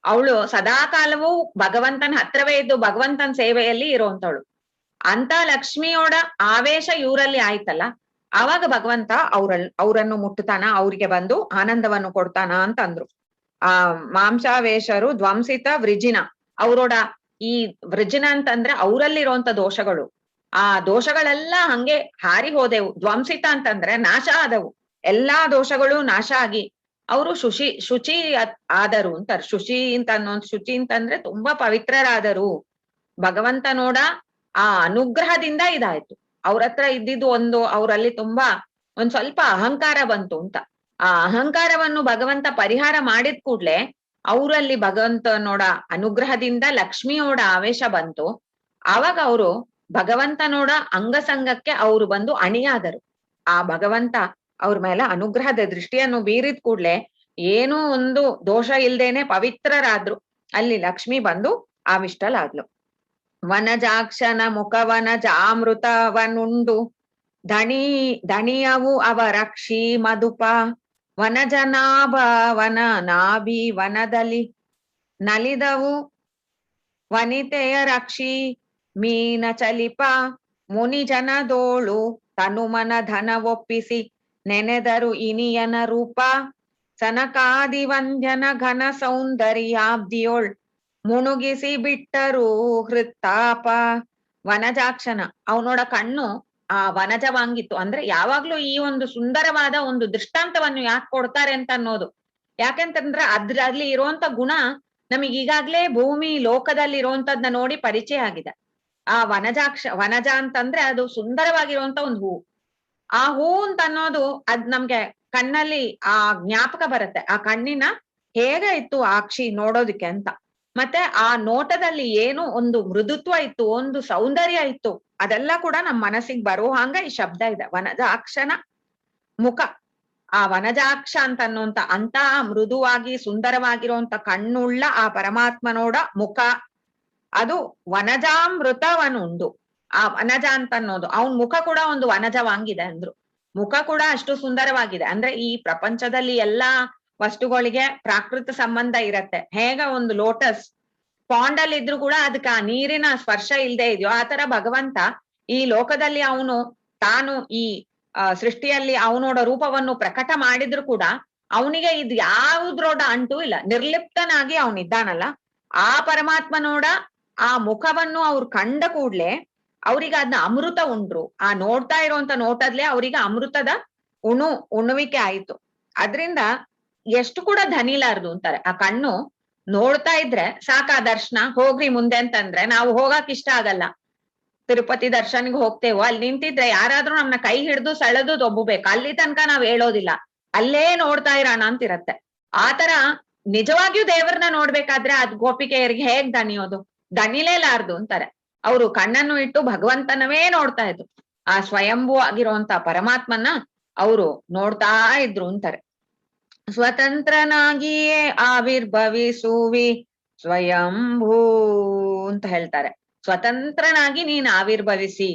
ಅವಳು ಸದಾ ಕಾಲವೂ ಭಗವಂತನ ಹತ್ರವೇ ಇದ್ದು ಭಗವಂತನ ಸೇವೆಯಲ್ಲಿ ಇರುವಂತವಳು. ಅಂತ ಲಕ್ಷ್ಮಿಯೋಡ ಆವೇಶ ಇವರಲ್ಲಿ ಆಯ್ತಲ್ಲ, ಆವಾಗ ಭಗವಂತ ಅವರನ್ನು ಮುಟ್ಟುತ್ತಾನ, ಅವ್ರಿಗೆ ಬಂದು ಆನಂದವನ್ನು ಕೊಡ್ತಾನ ಅಂತ ಅಂದ್ರು. ಆ ಮಾಂಸಾವೇಶರು ಧ್ವಂಸಿತ ವೃಜಿನ, ಅವರೋಡ ಈ ವೃಜಿನ ಅಂತಂದ್ರೆ ಅವರಲ್ಲಿರುವಂತ ದೋಷಗಳು, ಆ ದೋಷಗಳೆಲ್ಲ ಹಂಗೆ ಹಾರಿ ಹೋದೆವು. ಧ್ವಂಸಿತ ಅಂತಂದ್ರೆ ನಾಶ ಆದವು, ಎಲ್ಲಾ ದೋಷಗಳು ನಾಶ ಆಗಿ ಅವರು ಶುಚಿ ಆದರು ಅಂತಾರೆ. ಶುಚಿ ಅಂತಂದ್ರೆ ತುಂಬಾ ಪವಿತ್ರರಾದರು. ಭಗವಂತ ನೋಡ ಆ ಅನುಗ್ರಹದಿಂದ ಇದಾಯ್ತು. ಅವ್ರ ಹತ್ರ ಇದ್ದಿದ್ದು ಅವರಲ್ಲಿ ತುಂಬಾ ಒಂದ್ ಸ್ವಲ್ಪ ಅಹಂಕಾರ ಬಂತು ಅಂತ. ಆ ಅಹಂಕಾರವನ್ನು ಭಗವಂತ ಪರಿಹಾರ ಮಾಡಿದ ಕೂಡ್ಲೆ ಅವರಲ್ಲಿ ಭಗವಂತ ನೋಡ ಅನುಗ್ರಹದಿಂದ ಲಕ್ಷ್ಮಿಯೋಡ ಆವೇಶ ಬಂತು. ಆವಾಗ ಅವರು ಭಗವಂತನೋಡ ಅಂಗಸಂಗಕ್ಕೆ ಅವರು ಬಂದು ಅಣಿಯಾದರು. ಆ ಭಗವಂತ ಅವ್ರ ಮೇಲೆ ಅನುಗ್ರಹದ ದೃಷ್ಟಿಯನ್ನು ಬೀರಿದ ಕೂಡ್ಲೆ ಏನೂ ಒಂದು ದೋಷ ಇಲ್ದೇನೆ ಪವಿತ್ರರಾದ್ರು. ಅಲ್ಲಿ ಲಕ್ಷ್ಮಿ ಬಂದು ಆವಿಷ್ಟಲಾದ್ಲು. ವನಜಾಕ್ಷನ ಮುಖವನಜಾಮೃತವನುಂಡು ದಣಿಯವು ಅವರಕ್ಷಿ ಮಧುಪ ವನಜನಾಭ ವನ ನಾಭಿ ವನದಲ್ಲಿ ನಲಿದವು ವನಿತೆಯ ರಕ್ಷಿ ಮೀನ ಚಲಿಪ ಮುನಿಜನದೋಳು ತನುಮನ ಧನ ಒಪ್ಪಿಸಿ ನೆನೆದರು ಇನಿಯನ ರೂಪ ಸನಕಾದಿ ವಂದ್ಯನ ಘನ ಸೌಂದರ್ಯಾಬ್ದಿಯೋಳ್ ಮುಣುಗಿಸಿ ಬಿಟ್ಟರು ಹೃತ್ತಾಪ. ವನಜಾಕ್ಷನ ಅವನೋಡ ಕಣ್ಣು ಆ ವನಜವಾಂಗಿತ್ತು. ಅಂದ್ರೆ ಯಾವಾಗ್ಲೂ ಈ ಒಂದು ಸುಂದರವಾದ ಒಂದು ದೃಷ್ಟಾಂತವನ್ನು ಯಾಕೆ ಕೊಡ್ತಾರೆ ಅಂತ ಅನ್ನೋದು, ಯಾಕೆಂತಂದ್ರೆ ಅದ್ರಲ್ಲಿ ಇರುವಂತ ಗುಣ ನಮಗ್ ಈಗಾಗ್ಲೇ ಭೂಮಿ ಲೋಕದಲ್ಲಿ ಇರುವಂತದ್ನ ನೋಡಿ ಪರಿಚಯ ಆಗಿದೆ. ಆ ವನಜ ಅಂತಂದ್ರೆ ಅದು ಸುಂದರವಾಗಿರುವಂತ ಒಂದು ಹೂ. ಆ ಹೂ ಅಂತ ಅನ್ನೋದು ಅದ್ ನಮ್ಗೆ ಕಣ್ಣಲ್ಲಿ ಆ ಜ್ಞಾಪಕ ಬರುತ್ತೆ, ಆ ಕಣ್ಣಿನ ಹೇಗೆ ಇತ್ತು ಆಕ್ಷಿ ನೋಡೋದಕ್ಕೆ ಅಂತ. ಮತ್ತೆ ಆ ನೋಟದಲ್ಲಿ ಏನು ಒಂದು ಮೃದುತ್ವ ಇತ್ತು, ಒಂದು ಸೌಂದರ್ಯ ಇತ್ತು, ಅದೆಲ್ಲ ಕೂಡ ನಮ್ ಮನಸ್ಸಿಗೆ ಬರೋ ಹಂಗ ಈ ಶಬ್ದ ಇದೆ. ವನಜಾಕ್ಷನ ಮುಖ, ಆ ವನಜಾಕ್ಷ ಅಂತ ಅನ್ನೋಂತ ಅಂತ ಮೃದುವಾಗಿ ಸುಂದರವಾಗಿರುವಂತ ಕಣ್ಣುಳ್ಳ ಆ ಪರಮಾತ್ಮನೋಡ ಮುಖ, ಅದು ವನಜಾಮೃತವನುಂಡು. ಆ ವನಜ ಅಂತ ಅನ್ನೋದು ಅವನ್ ಮುಖ ಕೂಡ ಒಂದು ವನಜವಾಂಗಿದೆ ಅಂದ್ರು. ಮುಖ ಕೂಡ ಅಷ್ಟು ಸುಂದರವಾಗಿದೆ. ಅಂದ್ರೆ ಈ ಪ್ರಪಂಚದಲ್ಲಿ ಎಲ್ಲಾ ವಸ್ತುಗಳಿಗೆ ಪ್ರಾಕೃತ ಸಂಬಂಧ ಇರತ್ತೆ. ಹೇಗ ಒಂದು ಲೋಟಸ್ ಪಾಂಡ್ ಅಲ್ಲಿ ಇದ್ರು ಕೂಡ ಅದಕ್ಕೆ ಆ ನೀರಿನ ಸ್ಪರ್ಶ ಇಲ್ದೇ ಇದೆಯೋ, ಆತರ ಭಗವಂತ ಈ ಲೋಕದಲ್ಲಿ ಅವನು ತಾನು ಈ ಸೃಷ್ಟಿಯಲ್ಲಿ ಅವನೋಡ ರೂಪವನ್ನು ಪ್ರಕಟ ಮಾಡಿದ್ರು ಕೂಡ ಅವನಿಗೆ ಇದು ಯಾವುದ್ರೋಡ ಅಂಟು ಇಲ್ಲ, ನಿರ್ಲಿಪ್ತನಾಗಿ ಅವನಿದ್ದಾನಲ್ಲ. ಆ ಪರಮಾತ್ಮನೋಡ ಆ ಮುಖವನ್ನು ಅವ್ರು ಕಂಡ ಕೂಡ್ಲೆ ಅವ್ರಿಗೆ ಅದನ್ನ ಅಮೃತ ಉಂಡ್ರು. ಆ ನೋಡ್ತಾ ಇರುವಂತ ನೋಟದ್ಲೆ ಅವ್ರಿಗೆ ಅಮೃತದ ಉಣುವಿಕೆ ಆಯ್ತು. ಅದ್ರಿಂದ ಎಷ್ಟು ಕೂಡ ಧನಿಲಾರ್ದು ಅಂತಾರೆ. ಆ ಕಣ್ಣು ನೋಡ್ತಾ ಇದ್ರೆ ಸಾಕಾ ದರ್ಶನ ಹೋಗ್ರಿ ಮುಂದೆ ಅಂತಂದ್ರೆ ನಾವು ಹೋಗಕ್ ಇಷ್ಟ ಆಗಲ್ಲ. ತಿರುಪತಿ ದರ್ಶನ್ಗೆ ಹೋಗ್ತೇವೋ, ಅಲ್ಲಿ ನಿಂತಿದ್ರೆ ಯಾರಾದ್ರೂ ನಮ್ನ ಕೈ ಹಿಡ್ದು ಸೆಳೆದು ಒಬ್ಬಬೇಕು, ಅಲ್ಲಿ ತನಕ ನಾವ್ ಹೇಳೋದಿಲ್ಲ, ಅಲ್ಲೇ ನೋಡ್ತಾ ಇರೋಣ ಅಂತಿರತ್ತೆ. ಆತರ ನಿಜವಾಗಿಯೂ ದೇವರನ್ನ ನೋಡ್ಬೇಕಾದ್ರೆ ಅದ್ ಗೋಪಿಕೆಯರಿಗೆ ಹೇಗ್ ದಣಿಯೋದು, ದಣಿಲೇಲಾರ್ದು ಅಂತಾರೆ. ಅವರು ಕಣ್ಣನ್ನು ಇಟ್ಟು ಭಗವಂತನವೇ ನೋಡ್ತಾ ಇದ್ರು. ಆ ಸ್ವಯಂಭೂ ಆಗಿರುವಂತ ಪರಮಾತ್ಮನ ಅವರು ನೋಡ್ತಾ ಇದ್ರು ಅಂತಾರೆ. ಸ್ವತಂತ್ರನಾಗಿಯೇ ಆವಿರ್ಭವಿಸುವಿ ಸ್ವಯಂಭೂ ಅಂತ ಹೇಳ್ತಾರೆ. ಸ್ವತಂತ್ರನಾಗಿ ನೀನ್ ಆವಿರ್ಭವಿಸಿ,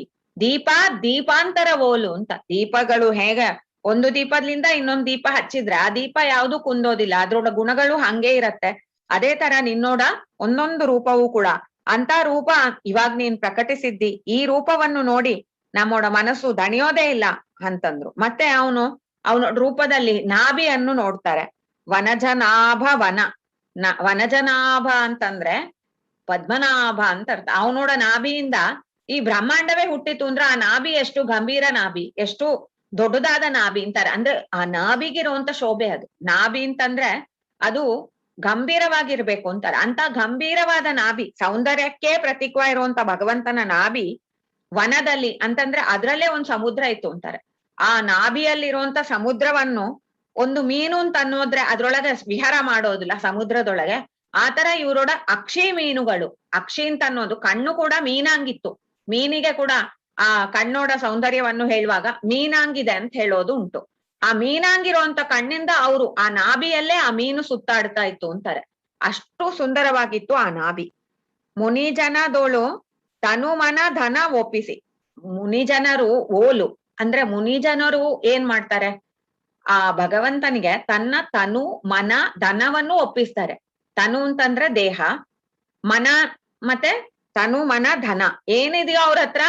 ದೀಪಾಂತರ ಓಲು ಅಂತ. ದೀಪಗಳು ಹೇಗೆ ಒಂದು ದೀಪದಿಂದ ಇನ್ನೊಂದು ದೀಪ ಹಚ್ಚಿದ್ರೆ ಆ ದೀಪ ಯಾವ್ದು ಕುಂದೋದಿಲ್ಲ, ಅದ್ರೊಳ ಗುಣಗಳು ಹಂಗೆ ಇರತ್ತೆ. ಅದೇ ತರ ನಿನ್ನೋಡ ಒಂದೊಂದು ರೂಪವೂ ಕೂಡ ಅಂತ ರೂಪ ಇವಾಗ ನೀನ್ ಪ್ರಕಟಿಸಿದ್ದಿ, ಈ ರೂಪವನ್ನು ನೋಡಿ ನಮ್ಮೋಡ ಮನಸ್ಸು ದಣಿಯೋದೇ ಇಲ್ಲ ಅಂತಂದ್ರು. ಮತ್ತೆ ಅವನ ರೂಪದಲ್ಲಿ ನಾಭಿಯನ್ನು ನೋಡ್ತಾರೆ. ವನಜನಾಭ ವನಜನಾಭ ಅಂತಂದ್ರೆ ಪದ್ಮನಾಭ ಅಂತ ಅರ್ಥ. ಅವನೋಡ ನಾಭಿಯಿಂದ ಈ ಬ್ರಹ್ಮಾಂಡವೇ ಹುಟ್ಟಿತು ಅಂದ್ರೆ ಆ ನಾಭಿ ಎಷ್ಟು ಗಂಭೀರ ನಾಭಿ, ಎಷ್ಟು ದೊಡ್ಡದಾದ ನಾಭಿ ಅಂತಾರೆ. ಅಂದ್ರೆ ಆ ನಾಭಿಗಿರುವಂತ ಶೋಭೆ ಅದು. ನಾಭಿ ಅಂತಂದ್ರೆ ಅದು ಗಂಭೀರವಾಗಿರ್ಬೇಕು ಅಂತಾರೆ. ಅಂತ ಗಂಭೀರವಾದ ನಾಭಿ, ಸೌಂದರ್ಯಕ್ಕೆ ಪ್ರತೀಕವಾಗಿರುವಂತ ಭಗವಂತನ ನಾಭಿ ವನದಲ್ಲಿ ಅಂತಂದ್ರೆ ಅದ್ರಲ್ಲೇ ಒಂದ್ ಸಮುದ್ರ ಇತ್ತು ಅಂತಾರೆ. ಆ ನಾಭಿಯಲ್ಲಿರುವಂತ ಸಮುದ್ರವನ್ನು ಒಂದು ಮೀನು ಅಂತ ಅನ್ನೋದ್ರೆ ಅದ್ರೊಳಗೆ ವಿಹಾರ ಮಾಡೋದಿಲ್ಲ ಸಮುದ್ರದೊಳಗೆ. ಆತರ ಇವರೋಡ ಅಕ್ಷಿ ಮೀನುಗಳು, ಅಕ್ಷಿ ಅಂತ ಅನ್ನೋದು ಕಣ್ಣು ಕೂಡ ಮೀನಾಂಗಿತ್ತು. ಮೀನಿಗೆ ಕೂಡ ಆ ಕಣ್ಣೋಡ ಸೌಂದರ್ಯವನ್ನು ಹೇಳುವಾಗ ಮೀನಾಂಗಿದೆ ಅಂತ ಹೇಳೋದು ಉಂಟು. ಆ ಮೀನಾಂಗಿರುವಂತ ಕಣ್ಣಿಂದ ಅವರು ಆ ನಾಭಿಯಲ್ಲೇ ಆ ಮೀನು ಸುತ್ತಾಡ್ತಾ ಇತ್ತು ಅಂತಾರೆ. ಅಷ್ಟು ಸುಂದರವಾಗಿತ್ತು ಆ ನಾಭಿ. ಮುನಿಜನದೋಳು ತನು ಮನ ಧನ ಒಪ್ಪಿಸಿ. ಮುನಿಜನರು ಓಲು ಅಂದ್ರೆ ಮುನಿಜನರು ಏನ್ ಮಾಡ್ತಾರೆ, ಆ ಭಗವಂತನಿಗೆ ತನ್ನ ತನು ಮನ ಧನವನ್ನು ಒಪ್ಪಿಸ್ತಾರೆ. ತನು ಅಂತಂದ್ರೆ ದೇಹ, ಮನ ಮತ್ತೆ ತನು ಮನ ಧನ ಏನಿದೆಯೋ ಅವ್ರ ಹತ್ರ.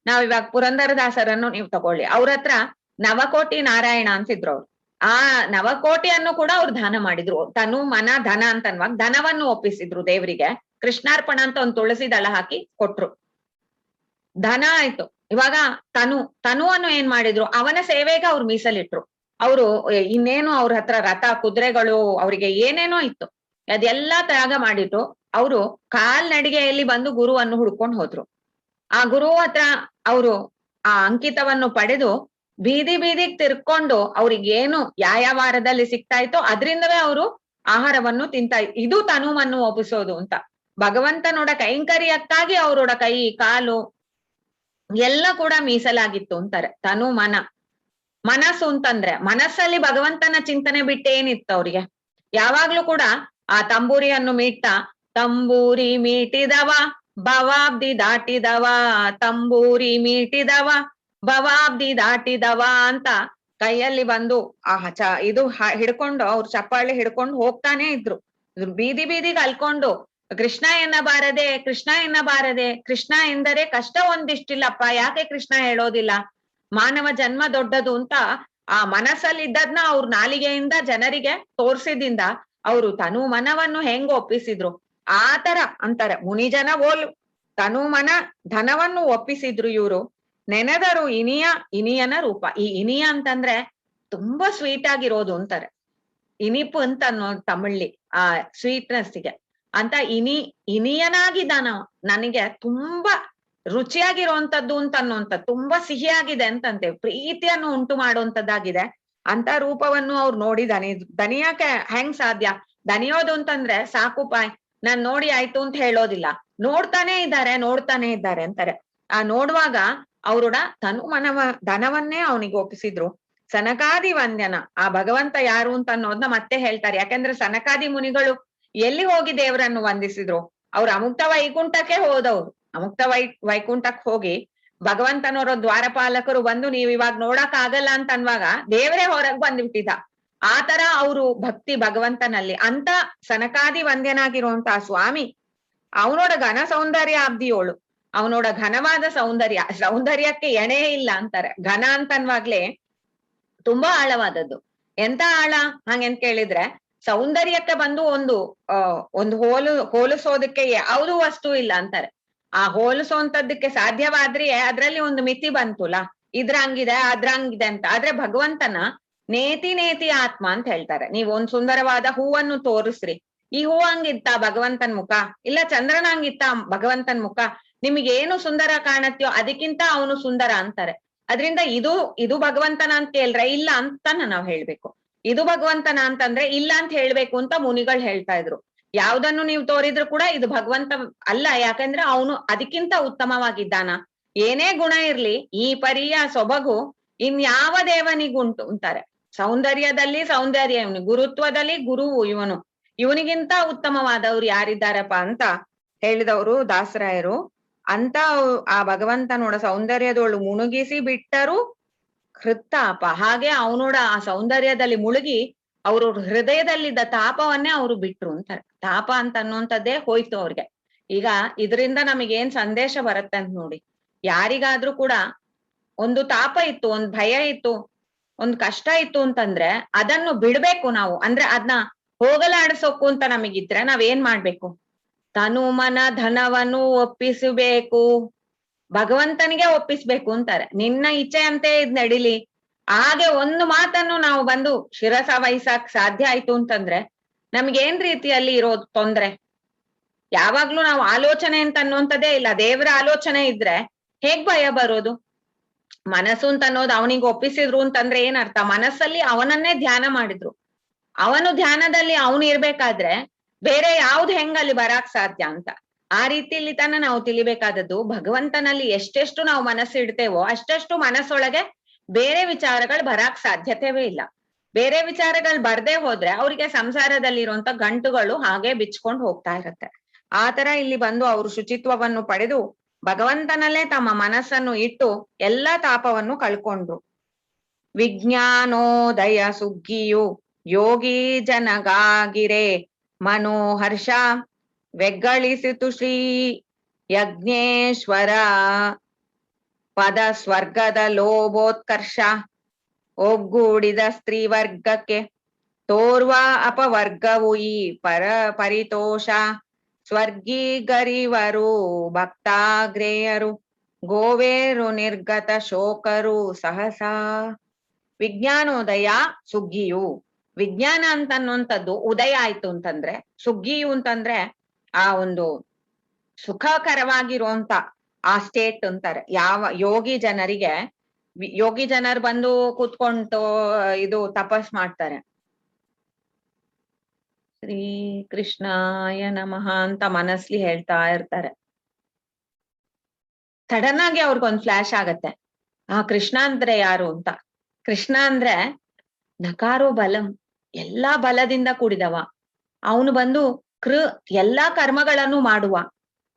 ನಾವ್ ಇವಾಗ ಪುರಂದರದಾಸರನ್ನು ನೀವು ತಗೊಳ್ಳಿ, ಅವ್ರ ಹತ್ರ ನವಕೋಟಿ ನಾರಾಯಣ ಅಂತಿದ್ರು ಅವ್ರು. ಆ ನವಕೋಟಿಯನ್ನು ಕೂಡ ಅವ್ರು ದಾನ ಮಾಡಿದ್ರು. ತನು ಮನ ಧನ ಅಂತನ್ವಾಗ ಧನವನ್ನು ಒಪ್ಪಿಸಿದ್ರು ದೇವರಿಗೆ. ಕೃಷ್ಣಾರ್ಪಣ ಅಂತ ಒಂದು ತುಳಸಿ ದಳ ಹಾಕಿ ಕೊಟ್ರು, ಧನ ಆಯ್ತು. ಇವಾಗ ತನುವನ್ನು ಏನ್ ಮಾಡಿದ್ರು, ಅವನ ಸೇವೆಗೆ ಅವ್ರು ಮೀಸಲಿಟ್ರು. ಅವರು ಇನ್ನೇನು ಅವ್ರ ಹತ್ರ ರಥ ಕುದುರೆಗಳು ಅವ್ರಿಗೆ ಏನೇನೋ ಇತ್ತು, ಅದೆಲ್ಲಾ ತ್ಯಾಗ ಮಾಡಿಟ್ಟು ಅವರು ಕಾಲ್ನಡಿಗೆಯಲ್ಲಿ ಬಂದು ಗುರುವನ್ನು ಹುಡ್ಕೊಂಡು ಹೋದ್ರು. ಆ ಗುರು ಹತ್ರ ಅವರು ಆ ಅಂಕಿತವನ್ನು ಪಡೆದು ಬೀದಿ ಬೀದಿಗ್ ತಿರ್ಕೊಂಡು ಅವ್ರಿಗೇನು ಯಾವಾರದಲ್ಲಿ ಸಿಗ್ತಾ ಇತ್ತೋ ಅದ್ರಿಂದವೇ ಅವರು ಆಹಾರವನ್ನು ತಿಂತಾ ಇದು ತನುವನ್ನು ಒಪ್ಪಿಸೋದು ಅಂತ. ಭಗವಂತನೋಡ ಕೈಂಕರ್ಯಕ್ಕಾಗಿ ಅವರೋಡ ಕೈ ಕಾಲು ಎಲ್ಲ ಕೂಡ ಮೀಸಲಾಗಿತ್ತು ಅಂತಾರೆ. ತನು ಮನ. ಮನಸ್ಸು ಅಂತಂದ್ರೆ ಮನಸ್ಸಲ್ಲಿ ಭಗವಂತನ ಚಿಂತನೆ ಬಿಟ್ಟೇನಿತ್ತು ಅವ್ರಿಗೆ. ಯಾವಾಗ್ಲೂ ಕೂಡ ಆ ತಂಬೂರಿಯನ್ನು ಮೀಟ್ತಾ, ತಂಬೂರಿ ಮೀಟಿದವ ಭವಾಬ್ದಿ ದಾಟಿದವ, ತಂಬೂರಿ ಮೀಟಿದವ ಭವಾಬ್ದಿ ದಾಟಿದವ ಅಂತ ಕೈಯಲ್ಲಿ ಬಂದು ಇದು ಹಿಡ್ಕೊಂಡು ಅವ್ರು ಚಪ್ಪಾಳೆ ಹಿಡ್ಕೊಂಡು ಹೋಗ್ತಾನೆ ಇದ್ರು. ಬೀದಿ ಬೀದಿಗೆ ಅಲ್ಕೊಂಡು ಕೃಷ್ಣ ಎನ್ನಬಾರದೆ, ಕೃಷ್ಣ ಎನ್ನಬಾರದೆ, ಕೃಷ್ಣ ಎಂದರೆ ಕಷ್ಟ ಒಂದಿಷ್ಟಿಲ್ಲಪ್ಪ, ಯಾಕೆ ಕೃಷ್ಣ ಹೇಳೋದಿಲ್ಲ, ಮಾನವ ಜನ್ಮ ದೊಡ್ಡದು ಅಂತ ಆ ಮನಸ್ಸಲ್ಲಿದ್ದದ್ನ ಅವ್ರ ನಾಲಿಗೆಯಿಂದ ಜನರಿಗೆ ತೋರ್ಸಿದಿಂದ ಅವರು ತನು ಮನವನ್ನು ಹೆಂಗ್ ಒಪ್ಪಿಸಿದ್ರು ಆತರ ಅಂತಾರೆ. ಮುನಿಜನ ಓಲು ತನು ಮನ ಧನವನ್ನು ಒಪ್ಪಿಸಿದ್ರು ಇವ್ರು. ನೆನೆದರು ಇನಿಯನ ರೂಪ. ಈ ಇನಿಯ ಅಂತಂದ್ರೆ ತುಂಬಾ ಸ್ವೀಟ್ ಆಗಿರೋದು ಅಂತಾರೆ. ಇನಿಪು ಅಂತ ಅನ್ನೋ ತಮಿಳ್ಳಿ ಆ ಸ್ವೀಟ್ನೆಸ್ಗೆ ಅಂತ ಇನಿಯನಾಗಿದ್ದಾನ, ನನಗೆ ತುಂಬಾ ರುಚಿಯಾಗಿರುವಂತದ್ದು ಅಂತ ಅನ್ನುವಂಥದ್ದು, ತುಂಬಾ ಸಿಹಿಯಾಗಿದೆ ಅಂತಂತೆ, ಪ್ರೀತಿಯನ್ನು ಉಂಟು ಮಾಡುವಂತದ್ದಾಗಿದೆ ಅಂತ ರೂಪವನ್ನು ಅವ್ರು ನೋಡಿ ದನಿಯಕ್ಕೆ ಹೆಂಗ್ ಸಾಧ್ಯ? ದನಿಯೋದು ಅಂತಂದ್ರೆ ಸಾಕು ಪಾಯ್ ನಾನ್ ನೋಡಿ ಆಯ್ತು ಅಂತ ಹೇಳೋದಿಲ್ಲ, ನೋಡ್ತಾನೆ ಇದ್ದಾರೆ ಅಂತಾರೆ. ಆ ನೋಡುವಾಗ ಅವ್ರೋಡ ತನು ಮನವ ಧನವನ್ನೇ ಅವನಿಗೆ ಒಪ್ಪಿಸಿದ್ರು. ಸನಕಾದಿ ವಂದ್ಯನ, ಆ ಭಗವಂತ ಯಾರು ಅಂತ ಅನ್ನೋದನ್ನ ಮತ್ತೆ ಹೇಳ್ತಾರೆ. ಯಾಕಂದ್ರೆ ಸನಕಾದಿ ಮುನಿಗಳು ಎಲ್ಲಿ ಹೋಗಿ ದೇವರನ್ನು ವಂದಿಸಿದ್ರು? ಅವ್ರು ಅಮುಕ್ತ ವೈಕುಂಠಕ್ಕೆ ಹೋದವ್ರು. ಅಮುಕ್ತ ವೈಕುಂಠಕ್ಕೆ ಹೋಗಿ ಭಗವಂತನವರ ದ್ವಾರಪಾಲಕರು ಬಂದು ನೀವ್ ಇವಾಗ ನೋಡಕ್ ಆಗಲ್ಲ ಅಂತ ಅನ್ವಾಗ ದೇವರೇ ಹೊರಗ್ ಬಂದ್ಬಿಟ್ಟಿದ. ಆತರ ಅವರು ಭಕ್ತಿ ಭಗವಂತನಲ್ಲಿ. ಅಂತ ಸನಕಾದಿ ವಂದ್ಯನಾಗಿರುವಂತ ಸ್ವಾಮಿ ಅವನೋಡ ಘನ ಸೌಂದರ್ಯ ಅಬ್ದಿಯೋಳು, ಅವನೋಡ ಘನವಾದ ಸೌಂದರ್ಯಕ್ಕೆ ಎಣೆ ಇಲ್ಲ ಅಂತಾರೆ. ಘನ ಅಂತನ್ವಾಗ್ಲೇ ತುಂಬಾ ಆಳವಾದದ್ದು. ಎಂತ ಆಳ ಹಂಗೆಂತ ಕೇಳಿದ್ರೆ, ಸೌಂದರ್ಯಕ್ಕೆ ಬಂದು ಒಂದು ಹೋಲಿಸೋದಕ್ಕೆ ಯಾವುದು ವಸ್ತು ಇಲ್ಲ ಅಂತಾರೆ. ಆ ಹೋಲಿಸೋಂತದ್ದಕ್ಕೆ ಸಾಧ್ಯವಾದ್ರೆ ಅದ್ರಲ್ಲಿ ಒಂದು ಮಿತಿ ಬಂತುಲ್ಲ, ಇದ್ರಂಗಿದೆ ಅದ್ರಂಗಿದೆ ಅಂತ. ಆದ್ರೆ ಭಗವಂತನ ನೇತಿ ಆತ್ಮ ಅಂತ ಹೇಳ್ತಾರೆ. ನೀವ್ ಒಂದ್ ಸುಂದರವಾದ ಹೂವನ್ನು ತೋರಿಸ್ರಿ, ಈ ಹೂ ಹಂಗಿತ್ತ ಭಗವಂತನ್ ಮುಖ, ಇಲ್ಲ ಚಂದ್ರನಂಗಿತ್ತ ಭಗವಂತನ್ ಮುಖ, ನಿಮ್ಗೇನು ಸುಂದರ ಕಾಣತ್ಯೋ ಅದಕ್ಕಿಂತ ಅವನು ಸುಂದರ ಅಂತಾರೆ. ಅದ್ರಿಂದ ಇದು ಭಗವಂತನ ಅಂತ ಕೇಳ್ರೆ ಇಲ್ಲ ಅಂತ ನಾವ್ ಹೇಳ್ಬೇಕು. ಇದು ಭಗವಂತನ ಅಂತಂದ್ರೆ ಇಲ್ಲ ಅಂತ ಹೇಳ್ಬೇಕು ಅಂತ ಮುನಿಗಳು ಹೇಳ್ತಾ ಇದ್ರು. ಯಾವ್ದನ್ನು ನೀವು ತೋರಿದ್ರು ಕೂಡ ಇದು ಭಗವಂತ ಅಲ್ಲ, ಯಾಕಂದ್ರೆ ಅವನು ಅದಕ್ಕಿಂತ ಉತ್ತಮವಾಗಿದ್ದಾನ. ಏನೇ ಗುಣ ಇರ್ಲಿ ಈ ಪರಿಯ ಸೊಬಗು ಇನ್ಯಾವ ದೇವನಿಗುಂಟು ಅಂತಾರೆ. ಸೌಂದರ್ಯದಲ್ಲಿ ಸೌಂದರ್ಯ ಇವನು, ಗುರುತ್ವದಲ್ಲಿ ಗುರುವು ಇವನು, ಇವನಿಗಿಂತ ಉತ್ತಮವಾದವ್ರು ಯಾರಿದ್ದಾರಪ್ಪ ಅಂತ ಹೇಳಿದವರು ದಾಸರಾಯರು. ಅಂತ ಆ ಭಗವಂತನೋಡ ಸೌಂದರ್ಯದೋಳು ಮುಣುಗಿಸಿ ಬಿಟ್ಟರು ಹೃತ್ತಾಪ. ಹಾಗೆ ಅವನೋಡ ಆ ಸೌಂದರ್ಯದಲ್ಲಿ ಮುಳುಗಿ ಅವರು ಹೃದಯದಲ್ಲಿದ್ದ ತಾಪವನ್ನೇ ಅವರು ಬಿಟ್ರು ಅಂತಾರೆ. ತಾಪ ಅಂತ ಅನ್ನುವಂಥದ್ದೇ ಹೋಯ್ತು ಅವ್ರಿಗೆ. ಈಗ ಇದರಿಂದ ನಮಗೇನ್ ಸಂದೇಶ ಬರುತ್ತೆ ಅಂತ ನೋಡಿ. ಯಾರಿಗಾದ್ರೂ ಕೂಡ ಒಂದು ತಾಪ ಇತ್ತು, ಒಂದ್ ಭಯ ಇತ್ತು, ಒಂದ್ ಕಷ್ಟ ಇತ್ತು ಅಂತಂದ್ರೆ ಅದನ್ನು ಬಿಡ್ಬೇಕು ನಾವು. ಅಂದ್ರೆ ಅದನ್ನ ಹೋಗಲಾಡಿಸೋಕು ಅಂತ ನಮಗಿದ್ರೆ ನಾವೇನ್ ಮಾಡ್ಬೇಕು? ತನು ಮನ ಧನವನ್ನು ಒಪ್ಪಿಸಬೇಕು, ಭಗವಂತನಿಗೆ ಒಪ್ಪಿಸ್ಬೇಕು ಅಂತಾರೆ. ನಿನ್ನ ಇಚ್ಛೆ ಅಂತೆ ಇದ್ ನಡಿಲಿ. ಹಾಗೆ ಒಂದು ಮಾತನ್ನು ನಾವು ಬಂದು ಶಿರಸ ವಹಿಸಕ್ ಸಾಧ್ಯ ಆಯ್ತು ಅಂತಂದ್ರೆ ನಮ್ಗೇನ್ ರೀತಿಯಲ್ಲಿ ಇರೋದು ತೊಂದ್ರೆ? ಯಾವಾಗ್ಲೂ ನಾವು ಆಲೋಚನೆ ಅಂತ ಅನ್ನುವಂಥದ್ದೇ ಇಲ್ಲ. ದೇವರ ಆಲೋಚನೆ ಇದ್ರೆ ಹೇಗ್ ಭಯ ಬರೋದು? ಮನಸ್ಸು ಅಂತ ಅನ್ನೋದು ಅವನಿಗೆ ಒಪ್ಪಿಸಿದ್ರು ಅಂತಂದ್ರೆ ಏನರ್ಥ? ಮನಸ್ಸಲ್ಲಿ ಅವನನ್ನೇ ಧ್ಯಾನ ಮಾಡಿದ್ರು. ಅವನು ಧ್ಯಾನದಲ್ಲಿ ಅವನು ಇರ್ಬೇಕಾದ್ರೆ ಬೇರೆ ಯಾವ್ದು ಹೆಂಗಲ್ಲಿ ಬರಾಕ್ ಸಾಧ್ಯ ಅಂತ. ಆ ರೀತಿಯಲ್ಲಿ ತಾನ ನಾವು ತಿಳಿಬೇಕಾದದ್ದು ಭಗವಂತನಲ್ಲಿ ಎಷ್ಟೆಷ್ಟು ನಾವು ಮನಸ್ಸು ಇಡ್ತೇವೋ ಅಷ್ಟೆಷ್ಟು ಮನಸ್ಸೊಳಗೆ ಬೇರೆ ವಿಚಾರಗಳು ಬರಾಕ್ ಸಾಧ್ಯತೆವೇ ಇಲ್ಲ. ಬೇರೆ ವಿಚಾರಗಳು ಬರ್ದೇ ಹೋದ್ರೆ ಅವ್ರಿಗೆ ಸಂಸಾರದಲ್ಲಿರುವಂತ ಗಂಟುಗಳು ಹಾಗೆ ಬಿಚ್ಕೊಂಡು ಹೋಗ್ತಾ ಇರತ್ತೆ. ಆತರ ಇಲ್ಲಿ ಬಂದು ಅವರು ಶುಚಿತ್ವವನ್ನು ಪಡೆದು ಭಗವಂತನಲ್ಲೇ ತಮ್ಮ ಮನಸ್ಸನ್ನು ಇಟ್ಟು ಎಲ್ಲಾ ತಾಪವನ್ನು ಕಳ್ಕೊಂಡ್ರು. ವಿಜ್ಞಾನೋದಯ ಸುಗ್ಗಿಯು ಯೋಗಿ ಜನಗಾಗಿರೆ ಮನೋಹರ್ಷ ವೆಗ್ಗಳಿಸಿತು ಶ್ರೀ ಯಜ್ಞೇಶ್ವರ ಪದ ಸ್ವರ್ಗದ ಲೋಭೋತ್ಕರ್ಷ ಒಗ್ಗೂಡಿದ ಸ್ತ್ರೀ ವರ್ಗಕ್ಕೆ ತೋರ್ವ ಅಪವರ್ಗವು ಈ ಪರಿತೋಷ ಸ್ವರ್ಗೀ ಗರಿವರು ಭಕ್ತಾಗ್ರೇಯರು ಗೋವೇರು ನಿರ್ಗತ ಶೋಕರು ಸಹಸಾ. ವಿಜ್ಞಾನೋದಯ ಸುಗ್ಗಿಯು, ವಿಜ್ಞಾನ ಅಂತನ್ನುವಂಥದ್ದು ಉದಯ ಆಯ್ತು ಅಂತಂದ್ರೆ, ಸುಗ್ಗಿಯು ಅಂತಂದ್ರೆ ಆ ಒಂದು ಸುಖಕರವಾಗಿರುವಂತ ಆ ಸ್ಟೇಟ್ ಅಂತಾರೆ. ಯಾವ ಯೋಗಿ ಜನರಿಗೆ, ಯೋಗಿ ಜನರು ಬಂದು ಕೂತ್ಕೊಂಡು ಇದು ತಪಸ್ ಮಾಡ್ತಾರೆ, ಶ್ರೀ ಕೃಷ್ಣಾಯ ನಮಃ ಅಂತ ಮನಸ್ಲಿ ಹೇಳ್ತಾ ಇರ್ತಾರೆ. ಸಡನ್ ಆಗಿ ಅವ್ರಿಗೊಂದ್ ಫ್ಲಾಶ್ ಆಗತ್ತೆ, ಆ ಕೃಷ್ಣ ಅಂದ್ರೆ ಯಾರು ಅಂತ. ಕೃಷ್ಣ ಅಂದ್ರೆ ನಕಾರೋ ಬಲಂ, ಎಲ್ಲಾ ಬಲದಿಂದ ಕೂಡಿದವ. ಅವನು ಬಂದು ಎಲ್ಲಾ ಕರ್ಮಗಳನ್ನು ಮಾಡುವ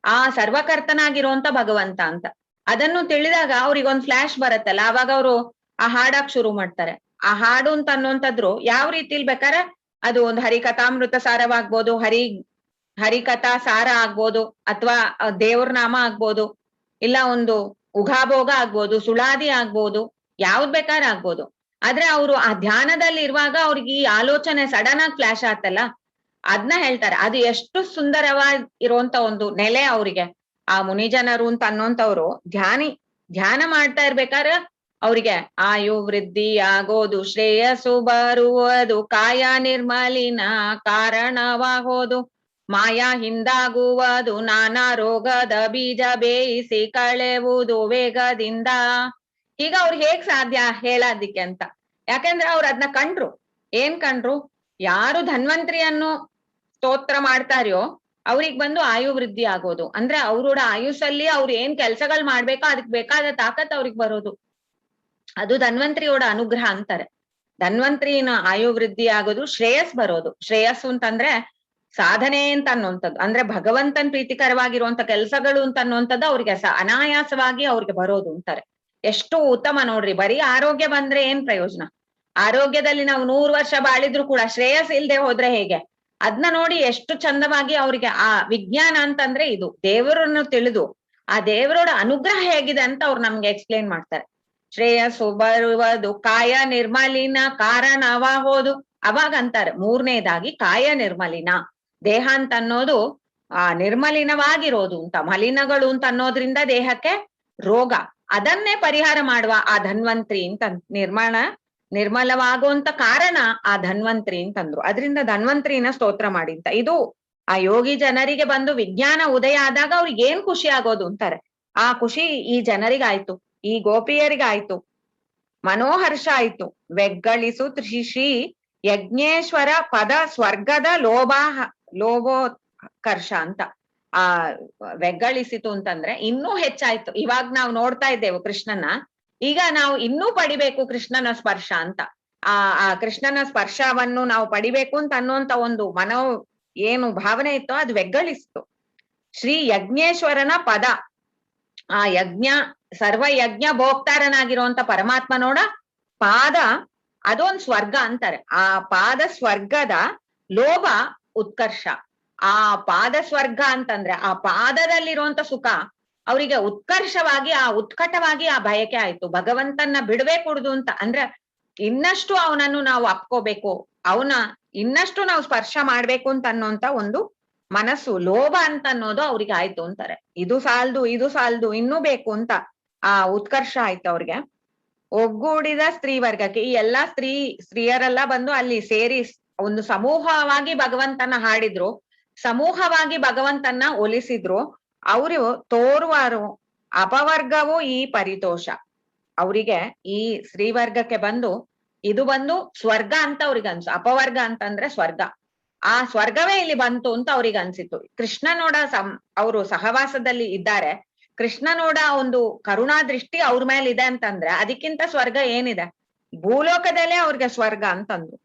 ಆ ಸರ್ವಕರ್ತನಾಗಿರುವಂತ ಭಗವಂತ ಅಂತ. ಅದನ್ನು ತಿಳಿದಾಗ ಅವ್ರಿಗೊಂದ್ ಫ್ಲಾಶ್ ಬರತ್ತಲ್ಲ, ಅವಾಗ ಅವರು ಆ ಹಾಡಕ್ ಶುರು ಮಾಡ್ತಾರೆ. ಆ ಹಾಡು ಅಂತ ಅನ್ನುವಂಥದ್ರು ಯಾವ ರೀತಿಲ್ ಬೇಕಾರೆ ಅದು ಒಂದು ಹರಿಕಥಾಮೃತ ಸಾರವಾಗ್ಬೋದು, ಹರಿಕಥಾ ಸಾರ ಆಗ್ಬೋದು, ಅಥವಾ ದೇವ್ರ ನಾಮ ಆಗ್ಬೋದು, ಇಲ್ಲ ಒಂದು ಉಘಾಭೋಗ ಆಗ್ಬೋದು, ಸುಳಾದಿ ಆಗ್ಬೋದು, ಯಾವ್ದ್ ಬೇಕಾದ್ರೆ ಆಗ್ಬೋದು. ಆದ್ರೆ ಅವರು ಆ ಧ್ಯಾನದಲ್ಲಿ ಇರುವಾಗ ಅವ್ರಿಗೆ ಈ ಆಲೋಚನೆ ಸಡನ್ ಆಗಿ ಫ್ಲಾಶ್ ಆತಲ್ಲ, ಅದ್ನ ಹೇಳ್ತಾರೆ. ಅದು ಎಷ್ಟು ಸುಂದರವಾಗಿರುವಂತ ಒಂದು ನೆಲೆ ಅವ್ರಿಗೆ. ಆ ಮುನಿಜನರು ಅಂತ ಅನ್ನೋಂಥವ್ರು ಧ್ಯಾನ ಮಾಡ್ತಾ ಇರ್ಬೇಕಾದ್ರೆ ಅವ್ರಿಗೆ ಆಯು ವೃದ್ಧಿ ಆಗೋದು, ಶ್ರೇಯಸ್ಸು ಬರುವುದು, ಕಾಯ ನಿರ್ಮಲಿನ ಕಾರಣವಾಗೋದು, ಮಾಯಾ ಹಿಂದಾಗುವುದು, ನಾನಾ ರೋಗದ ಬೀಜ ಬೇಯಿಸಿ ಕಳೆಯುವುದು ವೇಗದಿಂದ. ಈಗ ಅವ್ರು ಹೇಗ್ ಸಾಧ್ಯ ಹೇಳೋದಿಕ್ಕೆ ಅಂತ? ಯಾಕಂದ್ರೆ ಅವ್ರು ಅದನ್ನ ಕಂಡ್ರು. ಏನ್ ಕಂಡ್ರು? ಯಾರು ಧನ್ವಂತ್ರಿಯನ್ನು ಸ್ತೋತ್ರ ಮಾಡ್ತಾರ್ಯೋ ಅವ್ರಿಗೆ ಬಂದು ಆಯು ವೃದ್ಧಿ ಆಗೋದು, ಅಂದ್ರೆ ಅವ್ರೋಡ ಆಯುಷಲ್ಲಿ ಅವ್ರು ಏನ್ ಕೆಲ್ಸಗಳು ಮಾಡ್ಬೇಕೋ ಅದಕ್ ಬೇಕಾದ ತಾಕತ್ ಅವ್ರಿಗೆ ಬರೋದು, ಅದು ಧನ್ವಂತ್ರಿಯೋಡ ಅನುಗ್ರಹ ಅಂತಾರೆ. ಧನ್ವಂತ್ರಿನ ಆಯು ವೃದ್ಧಿ ಆಗೋದು, ಶ್ರೇಯಸ್ ಬರೋದು. ಶ್ರೇಯಸ್ಸು ಅಂತಂದ್ರೆ ಸಾಧನೆ ಅಂತ ಅನ್ನುವಂಥದ್ದು, ಅಂದ್ರೆ ಭಗವಂತನ್ ಪ್ರೀತಿಕರವಾಗಿರುವಂತ ಕೆಲ್ಸಗಳು ಅಂತ ಅನ್ನುವಂಥದ್ದು ಅವ್ರಿಗೆ ಅನಾಯಾಸವಾಗಿ ಅವ್ರಿಗೆ ಬರೋದು ಅಂತಾರೆ. ಎಷ್ಟು ಉತ್ತಮ ನೋಡ್ರಿ. ಬರೀ ಆರೋಗ್ಯ ಬಂದ್ರೆ ಏನ್ ಪ್ರಯೋಜನ? ಆರೋಗ್ಯದಲ್ಲಿ ನಾವು 100 ವರ್ಷ ಬಾಳಿದ್ರು ಕೂಡ ಶ್ರೇಯಸ್ ಇಲ್ದೆ ಹೋದ್ರೆ ಹೇಗೆ? ಅದ್ನ ನೋಡಿ ಎಷ್ಟು ಚಂದವಾಗಿ ಅವ್ರಿಗೆ ಆ ವಿಜ್ಞಾನ ಅಂತಂದ್ರೆ ಇದು ದೇವರನ್ನು ತಿಳಿದು ಆ ದೇವರೋಡ ಅನುಗ್ರಹ ಹೇಗಿದೆ ಅಂತ ಅವ್ರು ನಮ್ಗೆ ಎಕ್ಸ್ಪ್ಲೇನ್ ಮಾಡ್ತಾರೆ. ಶ್ರೇಯಸ್ಸು ಬರುವುದು, ಕಾಯ ನಿರ್ಮಲಿನ ಕಾರಣವಾಗೋದು. ಅವಾಗ ಅಂತಾರೆ ಮೂರನೇದಾಗಿ ಕಾಯ ನಿರ್ಮಲಿನ, ದೇಹ ಅಂತ ಅನ್ನೋದು ಆ ನಿರ್ಮಲಿನವಾಗಿರೋದು ಅಂತ. ಮಲಿನಗಳು ಅಂತ ಅನ್ನೋದ್ರಿಂದ ದೇಹಕ್ಕೆ ರೋಗ, ಅದನ್ನೇ ಪರಿಹಾರ ಮಾಡುವ ಆ ಧನ್ವಂತ್ರಿ ಅಂತ. ನಿರ್ಮಲವಾಗುವಂತ ಕಾರಣ ಆ ಧನ್ವಂತ್ರಿ ಅಂತಂದ್ರು. ಅದರಿಂದ ಧನ್ವಂತ್ರಿನ ಸ್ತೋತ್ರ ಮಾಡಿ ಅಂತ. ಇದು ಆ ಯೋಗಿ ಜನರಿಗೆ ಬಂದು ವಿಜ್ಞಾನ ಉದಯ ಆದಾಗ ಅವ್ರಿಗೆ ಏನ್ ಖುಷಿ ಆಗೋದು ಅಂತಾರೆ. ಆ ಖುಷಿ ಈ ಜನರಿಗಾಯ್ತು, ಈ ಗೋಪಿಯರಿಗಾಯ್ತು, ಮನೋಹರ್ಷ ಆಯ್ತು. ವೆಗ್ಗಳಿಸು ಶ್ರೀ ಯಜ್ಞೇಶ್ವರ ಪದ ಸ್ವರ್ಗದ ಲೋಭೋತ್ಕರ್ಷ ಅಂತ. ಆ ವೆಗ್ಗಳಿಸಿತು ಅಂತಂದ್ರೆ ಇನ್ನೂ ಹೆಚ್ಚಾಯ್ತು. ಇವಾಗ ನಾವು ನೋಡ್ತಾ ಇದ್ದೇವೆ ಕೃಷ್ಣನ, ಈಗ ನಾವು ಇನ್ನೂ ಪಡಿಬೇಕು ಕೃಷ್ಣನ ಸ್ಪರ್ಶ ಅಂತ. ಆ ಕೃಷ್ಣನ ಸ್ಪರ್ಶವನ್ನು ನಾವು ಪಡಿಬೇಕು ಅಂತ ಅನ್ನುವಂತ ಒಂದು ಏನು ಭಾವನೆ ಇತ್ತೋ ಅದು ವೆಗ್ಗಳಿಸ್ತು. ಶ್ರೀ ಯಜ್ಞೇಶ್ವರನ ಪದ, ಆ ಯಜ್ಞ ಸರ್ವ ಯಜ್ಞ ಭೋಕ್ತಾರನಾಗಿರುವಂತ ಪರಮಾತ್ಮನೋಡ ಪಾದ, ಅದೊಂದು ಸ್ವರ್ಗ ಅಂತಾರೆ. ಆ ಪಾದ ಸ್ವರ್ಗದ ಲೋಭ ಉತ್ಕರ್ಷ. ಆ ಪಾದ ಸ್ವರ್ಗ ಅಂತಂದ್ರೆ ಆ ಪಾದದಲ್ಲಿರುವಂತ ಸುಖ ಅವರಿಗೆ ಉತ್ಕರ್ಷವಾಗಿ, ಆ ಉತ್ಕಟವಾಗಿ ಆ ಬಯಕೆ ಆಯ್ತು. ಭಗವಂತನ ಬಿಡ್ಬೇಕುಡ್ದು ಅಂತ ಅಂದ್ರೆ ಇನ್ನಷ್ಟು ಅವನನ್ನು ನಾವು ಅಪ್ಕೋಬೇಕು, ಅವನ ಇನ್ನಷ್ಟು ನಾವು ಸ್ಪರ್ಶ ಮಾಡ್ಬೇಕು ಅಂತ ಅನ್ನೋಂತ ಒಂದು ಮನಸ್ಸು, ಲೋಭ ಅಂತ ಅನ್ನೋದು ಅವ್ರಿಗೆ ಆಯ್ತು ಅಂತಾರೆ. ಇದು ಸಾಲ್ದು ಇನ್ನೂ ಬೇಕು ಅಂತ ಆ ಉತ್ಕರ್ಷ ಆಯ್ತು ಅವ್ರಿಗೆ. ಒಗ್ಗೂಡಿದ ಸ್ತ್ರೀ ವರ್ಗಕ್ಕೆ, ಈ ಎಲ್ಲಾ ಸ್ತ್ರೀಯರೆಲ್ಲ ಬಂದು ಅಲ್ಲಿ ಸೇರಿ ಒಂದು ಸಮೂಹವಾಗಿ ಭಗವಂತನ ಹಾಡಿದ್ರು, ಸಮೂಹವಾಗಿ ಭಗವಂತನ ಒಲಿಸಿದ್ರು. ಅವರು ತೋರುವಾರು ಅಪವರ್ಗವು ಈ ಪರಿತೋಷ. ಅವರಿಗೆ ಈ ಸ್ತ್ರೀವರ್ಗಕ್ಕೆ ಬಂದು ಇದು ಬಂದು ಸ್ವರ್ಗ ಅಂತ ಅವ್ರಿಗೆ ಅನ್ಸು. ಅಪವರ್ಗ ಅಂತಂದ್ರೆ ಸ್ವರ್ಗ, ಆ ಸ್ವರ್ಗವೇ ಇಲ್ಲಿ ಬಂತು ಅಂತ ಅವ್ರಿಗೆ ಅನ್ಸಿತ್ತು. ಕೃಷ್ಣನೋಡ ಅವರು ಸಹವಾಸದಲ್ಲಿ ಇದ್ದಾರೆ, ಕೃಷ್ಣನೋಡ ಒಂದು ಕರುಣಾ ದೃಷ್ಟಿ ಅವ್ರ ಮೇಲೆ ಇದೆ ಅಂತಂದ್ರೆ ಅದಕ್ಕಿಂತ ಸ್ವರ್ಗ ಏನಿದೆ? ಭೂಲೋಕದಲ್ಲೇ ಅವ್ರಿಗೆ ಸ್ವರ್ಗ ಅಂತಂದ್ರು.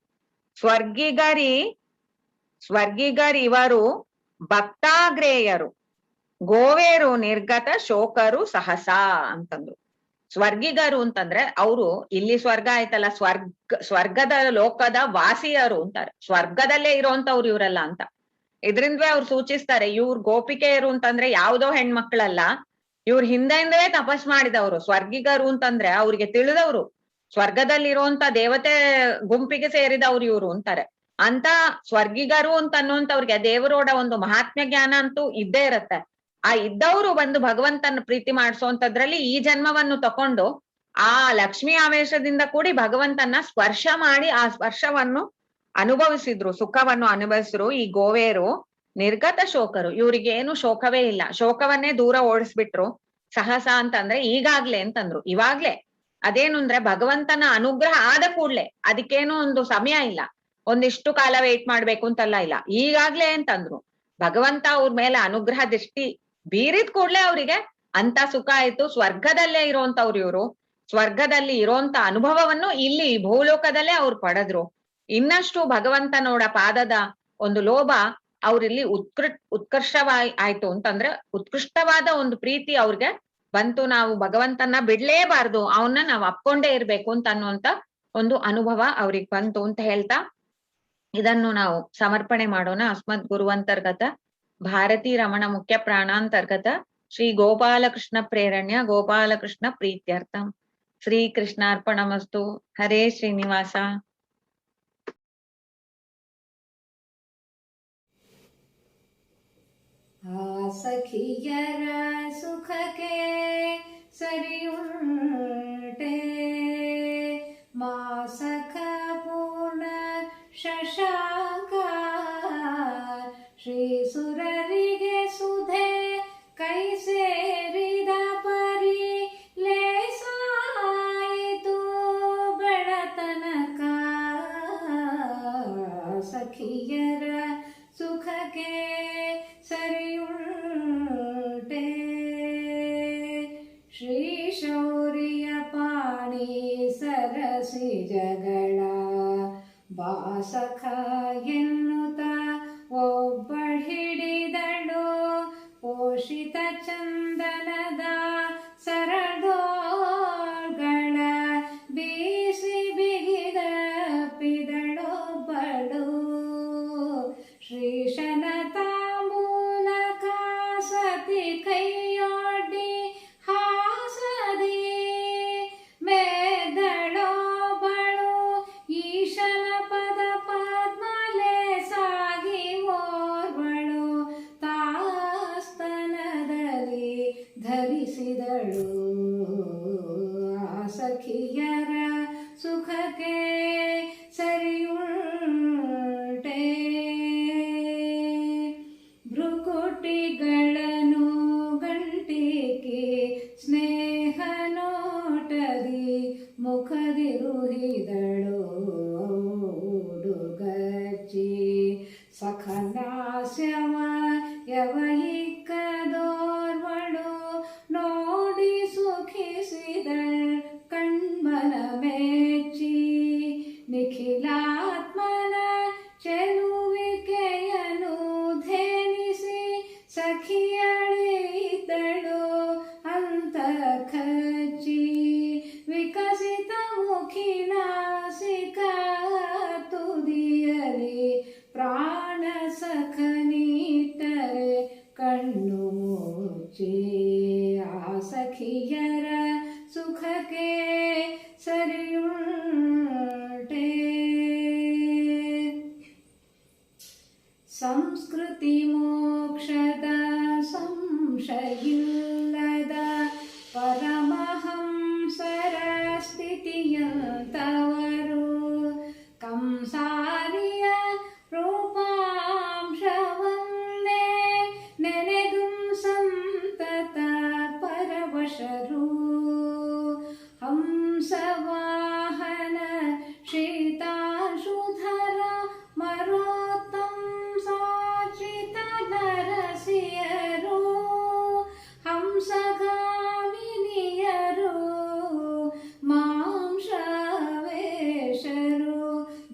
ಸ್ವರ್ಗಿಗರಿ ಇವರು ಭಕ್ತಾಗ್ರೇಯರು, ಗೋವೇರು ನಿರ್ಗತ ಶೋಕರು ಸಹಸಾ ಅಂತಂದ್ರು. ಸ್ವರ್ಗಿಗರು ಅಂತಂದ್ರೆ ಅವರು ಇಲ್ಲಿ ಸ್ವರ್ಗ ಆಯ್ತಲ್ಲ, ಸ್ವರ್ಗದ ಲೋಕದ ವಾಸಿಯರು ಅಂತಾರೆ. ಸ್ವರ್ಗದಲ್ಲೇ ಇರೋಂತವ್ರು ಇವರೆಲ್ಲ ಅಂತ. ಇದ್ರಿಂದವೇ ಅವ್ರು ಸೂಚಿಸ್ತಾರೆ, ಇವ್ರು ಗೋಪಿಕೆಯರು ಅಂತಂದ್ರೆ ಯಾವ್ದೋ ಹೆಣ್ಮಕ್ಳಲ್ಲ, ಇವ್ರ ಹಿಂದೆಯಿಂದವೇ ತಪಸ್ ಮಾಡಿದವರು. ಸ್ವರ್ಗಿಗರು ಅಂತಂದ್ರೆ ಅವ್ರಿಗೆ ತಿಳಿದವ್ರು, ಸ್ವರ್ಗದಲ್ಲಿರುವಂತ ದೇವತೆ ಗುಂಪಿಗೆ ಸೇರಿದವ್ರು ಇವ್ರು ಅಂತಾರೆ. ಅಂತ ಸ್ವರ್ಗಿಗರು ಅಂತ ಅನ್ನುವಂತವ್ರಿಗೆ ದೇವರೋಡ ಒಂದು ಮಹಾತ್ಮ್ಯ ಜ್ಞಾನ ಅಂತೂ ಇದ್ದೇ ಇರತ್ತೆ. ಆ ಇದ್ದವರು ಬಂದು ಭಗವಂತನ ಪ್ರೀತಿ ಮಾಡಿಸೋಂತದ್ರಲ್ಲಿ ಈ ಜನ್ಮವನ್ನು ತಕೊಂಡು ಆ ಲಕ್ಷ್ಮೀ ಆವೇಶದಿಂದ ಕೂಡಿ ಭಗವಂತನ ಸ್ಪರ್ಶ ಮಾಡಿ ಆ ಸ್ಪರ್ಶವನ್ನು ಅನುಭವಿಸಿದ್ರು, ಸುಖವನ್ನು ಅನುಭವಿಸಿದ್ರು. ಈ ಗೋವೇರು ನಿರ್ಗತ ಶೋಕರು, ಇವ್ರಿಗೆ ಏನು ಶೋಕವೇ ಇಲ್ಲ, ಶೋಕವನ್ನೇ ದೂರ ಓಡಿಸ್ಬಿಟ್ರು. ಸಹಸ ಅಂತಂದ್ರೆ ಈಗಾಗ್ಲೇ ಅಂತಂದ್ರು, ಇವಾಗ್ಲೇ. ಅದೇನು ಅಂದ್ರೆ ಭಗವಂತನ ಅನುಗ್ರಹ ಆದ ಕೂಡ್ಲೆ, ಅದಕ್ಕೇನು ಒಂದು ಸಮಯ ಇಲ್ಲ, ಒಂದಿಷ್ಟು ಕಾಲ ವೇಟ್ ಮಾಡ್ಬೇಕು ಅಂತಲ್ಲ, ಇಲ್ಲ, ಈಗಾಗ್ಲೇ ಅಂತಂದ್ರು. ಭಗವಂತ ಅವ್ರ ಮೇಲೆ ಅನುಗ್ರಹ ದೃಷ್ಟಿ ಬೀರಿದ ಕೂಡ್ಲೆ ಅವ್ರಿಗೆ ಅಂತ ಸುಖ ಆಯ್ತು. ಸ್ವರ್ಗದಲ್ಲೇ ಇರೋಂತವ್ರು ಇವ್ರು, ಸ್ವರ್ಗದಲ್ಲಿ ಇರೋಂತ ಅನುಭವವನ್ನು ಇಲ್ಲಿ ಭೂಲೋಕದಲ್ಲೇ ಅವ್ರು ಪಡೆದ್ರು. ಇನ್ನಷ್ಟು ಭಗವಂತನೋಡ ಪಾದದ ಒಂದು ಲೋಭ ಅವ್ರಿಲ್ಲಿ ಆಯ್ತು ಅಂತಂದ್ರೆ ಉತ್ಕೃಷ್ಟವಾದ ಒಂದು ಪ್ರೀತಿ ಅವ್ರಿಗೆ ಬಂತು. ನಾವು ಭಗವಂತನ ಬಿಡ್ಲೇಬಾರ್ದು, ಅವನ್ನ ನಾವು ಅಪ್ಕೊಂಡೇ ಇರ್ಬೇಕು ಅಂತ ಅನ್ನುವಂತ ಒಂದು ಅನುಭವ ಅವ್ರಿಗೆ ಬಂತು ಅಂತ ಹೇಳ್ತಾ ಇದನ್ನು ನಾವು ಸಮರ್ಪಣೆ ಮಾಡೋಣ. ಅಸ್ಮದ್ ಗುರುವಂತರ್ಗತ ಭಾರತೀ ರಮಣ ಮುಖ್ಯ ಪ್ರಾಣಾಂತರ್ಗತ ಶ್ರೀ ಗೋಪಾಲಕೃಷ್ಣ ಪ್ರೇರಣ್ಯ ಗೋಪಾಲಕೃಷ್ಣ ಪ್ರೀತ್ಯರ್ಥಂ. ಶ್ರೀ ಕೃಷ್ಣಾರ್ಪಣಮಸ್ತು. ಹರೇ ಶ್ರೀನಿವಾಸ. ಸಖಿಯರ ಸುಖಕ್ಕೆ ಸರಿಯುಂಟೆ ಮಾಸಖ ಪೂರ್ಣ ಶಶಾಂಕ ಶ್ರೀ ಸುರರಿಗೆ ಸುಧೆ ಕೈ ಸೇರಿದ ಪರಿ ಲೇಸಾಯಿತು ಬೆಳತನಕ ಸಖಿಯರ ಸುಖಕ್ಕೆ ಸರಿಯುಂಟೆ ಶ್ರೀ ಶೌರ್ಯ ಪಾಣಿ ಸರಸಿ ಜಗಳ ಬಾಸಖ ಎನ್ನುತ್ತ ಒಬ್ಬಳ ಹಿಡಿದಳು ಪೋಷಿತ ಚಂದನದ ಸರದೋಗಳ ಬೀಸಿ ಬಿಗಿದ ಪಿದಳೊಬ್ಬಳು ಶ್ರೀಶನ ತಾಂಬೂಲಕ ಸತಿ ಕೈಯೊಡ್ಡಿ ಹಾಸದಿ ಮೇದಳೊಬ್ಬಳು ಈಶನ ಪದ ಪದ್ಮಲೆ ಸಾಗಿ ಓರ್ವಳು ತಾಸ್ತನದಲ್ಲಿ ಧರಿಸಿದಳು ಸಖಿಯರ ಸುಖಕ್ಕೆ ಸರಿಯುಂಟೆ ಭ್ರುಕುಟಿಗಳನ್ನು ಗಂಟಿಕೆ ಸ್ನೇಹ ನೋಟದಿ ಮುಖದಿರುಹಿದಳು ಉಡುಗಚ್ಚಿ ಸಖನಾಸ್ಯವ ಯವಯಿಕ್ಕದೋರ್ವಳು ನೋಡಿ ಸುಖಿಸಿದಳ್ ಕಣ್ಮನ ಮೆಚ್ಚಿ ನಿಖಿಲಾತ್ಮನ ಚೆಲುವಿಕೆಯನು ಧೇನಿಸಿ ಸಖಿಯಳಿದ್ದಳು ಅಂತ ಖಚ್ಚಿ ವಿಕಸಿತ ಮುಖಿ ನಾಸಿಕ ತುದಿಯಲಿ ಪ್ರಾಣ ಸಖನಿಟ್ಟರೆ ಕಣ್ಣು ಮುಚ್ಚಿ ಆ ಸಖಿಯರ ಸುಖಕ್ಕೆ ಸರಿಯುಂಟೆ ಸಂಸ್ಕೃತಿ ಮೋಕ್ಷದ ಸಂಶಯಿಲ್ಲದ ಪರಮಹಂಸರ ಸ್ಥಿತಿಯಂತವರು ಕಂಸಾರಿಯ ರೂಪಾಂಶವನ್ನೇ ನೆನೆದುಂ ಸಂತತ ಪರವಶರು ಹಂಸವಾಹನ ಶೀತಾಶುಧರ ಮರೋತ್ತಂ ಸಾಚಿತ ನರಸಿಯರು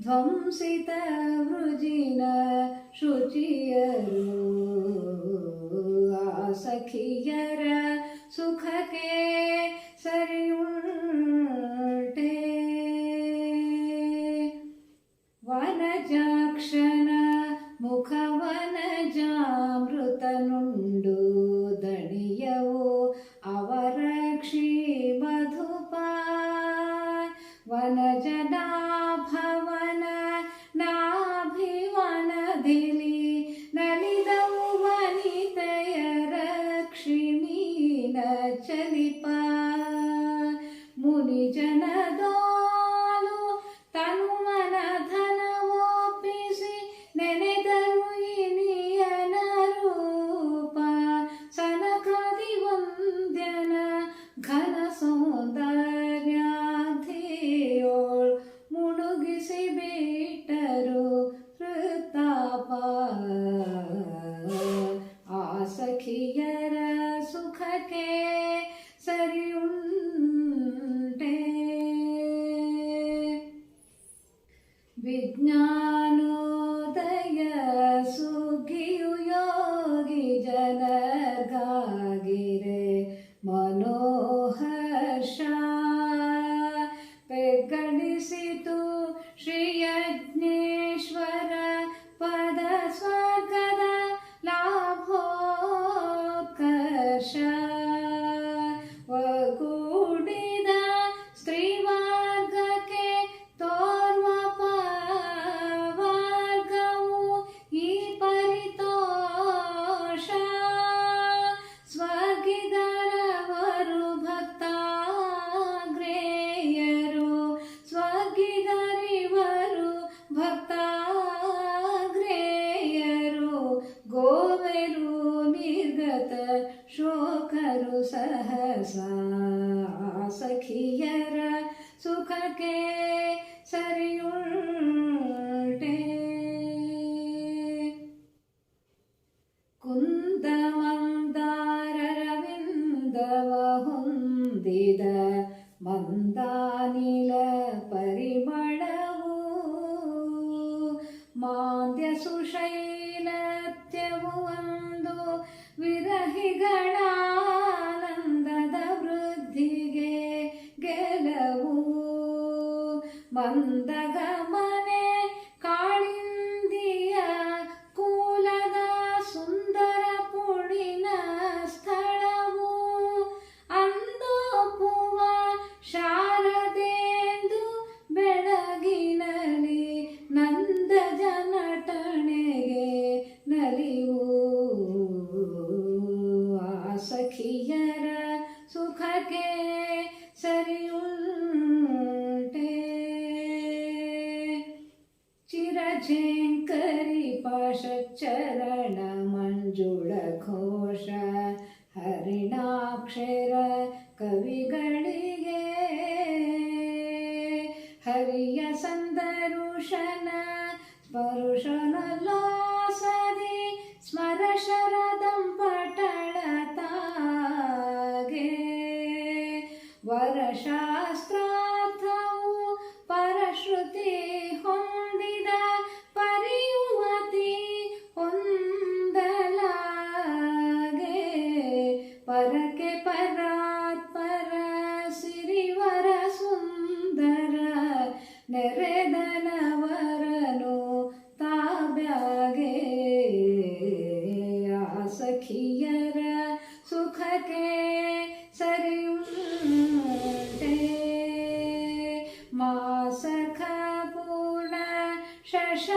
ಧ್ವಂಸಿತ ವೃಜಿನ ಶುಚಿಯರು ಆ ಸಖಿಯರ ಸುಖಕ್ಕೆ ಸರಿಯುಂಟೆ ವನಜಾಕ್ಷನ ಮುಖವನಜಾಮೃತನುಂಡು ದಣಿಯವು ಅವರಕ್ಷಿ ಮಧುಪ ವನಜನಾಭವನ ನಾಭಿವನದಿಲಿ ನಲಿದವು ವನಿತೆಯರ ಕ್ಷಿಮೀನ ಚಲಿಪ ಮುನಿಜನದೋಲು ತನುಮನ ಧನವೊಪ್ಪಿಸಿ ನೆನೆದರು ಇನಿಯನ ರೂಪ ಸನಕಾದಿ ವಂದ್ಯನ ಘನ ಸೌಂದರ್ಯಾಧಿಯೋಳ್ ಮುಳುಗಿಸಿ ಬಿಟ್ಟರು ಪ್ರತಾಪ ಆ ಸಖಿಯರ ಸುಖಕ್ಕೆ ಸರಿಯುಂಟೆ ವಿಜ್ಞಾನೋದಯ ಸುಗ್ಗಿಯು ಯೋಗಿ ಜನಗಾಗಿರೆ ಮನೋಹರ್ಷ ಪೆಗ್ಗಣಿಸಿತು ಶ್ರೀಯಜ್ಞೇಶ್ವರ ಪದ ಸ್ವರ್ಗದ ಲಾಭೋತ್ಕರ್ಷ ಒಗೂಡಿದ ಸ್ತ್ರೀವರ್ಗಕ್ಕೆ ತೋರ್ವ ವರ್ಗವು ಈ ಪರಿತೋಷ ಸ್ವರ್ಗಿದರವರು ಭಕ್ತಾಗ್ರೇಯರು ಸ್ವರ್ಗಿದರಿವರು ಭಕ್ತಾಗ್ರೇಯರು ಗೋವೆರು ನಿರ್ಗತ ಶೋಕರು ಸಹಸ ಸಖಿಯರ ಸುಖಕ್ಕೆ ಸರಿಯುಂಟೆ ಕುಂದಮಂದಾರರವಿಂದವ ಹೊಂದಿದ ಮಂದಾನಿಲ ಪರಿಮಳವು ಮಾಂದ್ಯ ಸುಶೈಲತ್ಯವು ಒಂದು ವಿರಹಿಗಳ ಆನಂದದ ವೃದ್ಧಿಗೆ ಗೆಲವು ಮಂದಗಮನೆ ಕಾಳಿಂದಿಯ ಕೂಲದ ಸುಂದರ ಪುಣಿನ ಸ್ಥಳವು ಅಂದೋಪುವ ಶಾರದೆಂದು ಬೆಳಗಿನಲಿ ನಂದ ಜನಟಣೆಗೆ ನಲಿವು ಆ ಸಖಿಯರ ಸುಖಕ್ಕೆ ಸರಿಯುಂಟೆ ಚಿರಜೇಂಕರಿ ಪಾಶಚರಣ ಮಂಜುಳ ಘೋಷ ಹರಿಣಾಕ್ಷರ ಕವಿಗಳಿಗೆ ಹರಿಯ ಸಂದರುಷನ ಸ್ಪರುಶನಲೋಸದಿ ಸ್ಮರ ಶರದಂ ಪಟಳತಾಗೆ ವರಶಾಸ್ತ್ರಾರ್ಥವು ಪರಶ್ರುತಿ ಹೊಂದಿದ ಪರಿಯುವತಿ ಹೊಂದಲಾಗೆ ಪರಕೆ ಪರಾತ್ಪರ ಸಿರಿವರ ಸುಂದರ ನೆರೆದನವರನು ತಾಬ್ಯಾಗೆ ಆ ಸಖಿಯರ ಸುಖಕ್ಕೆ ಸರಿಯುಂಟೆ ಮಾಸಖ ಪೂರ್ಣ ಶಶ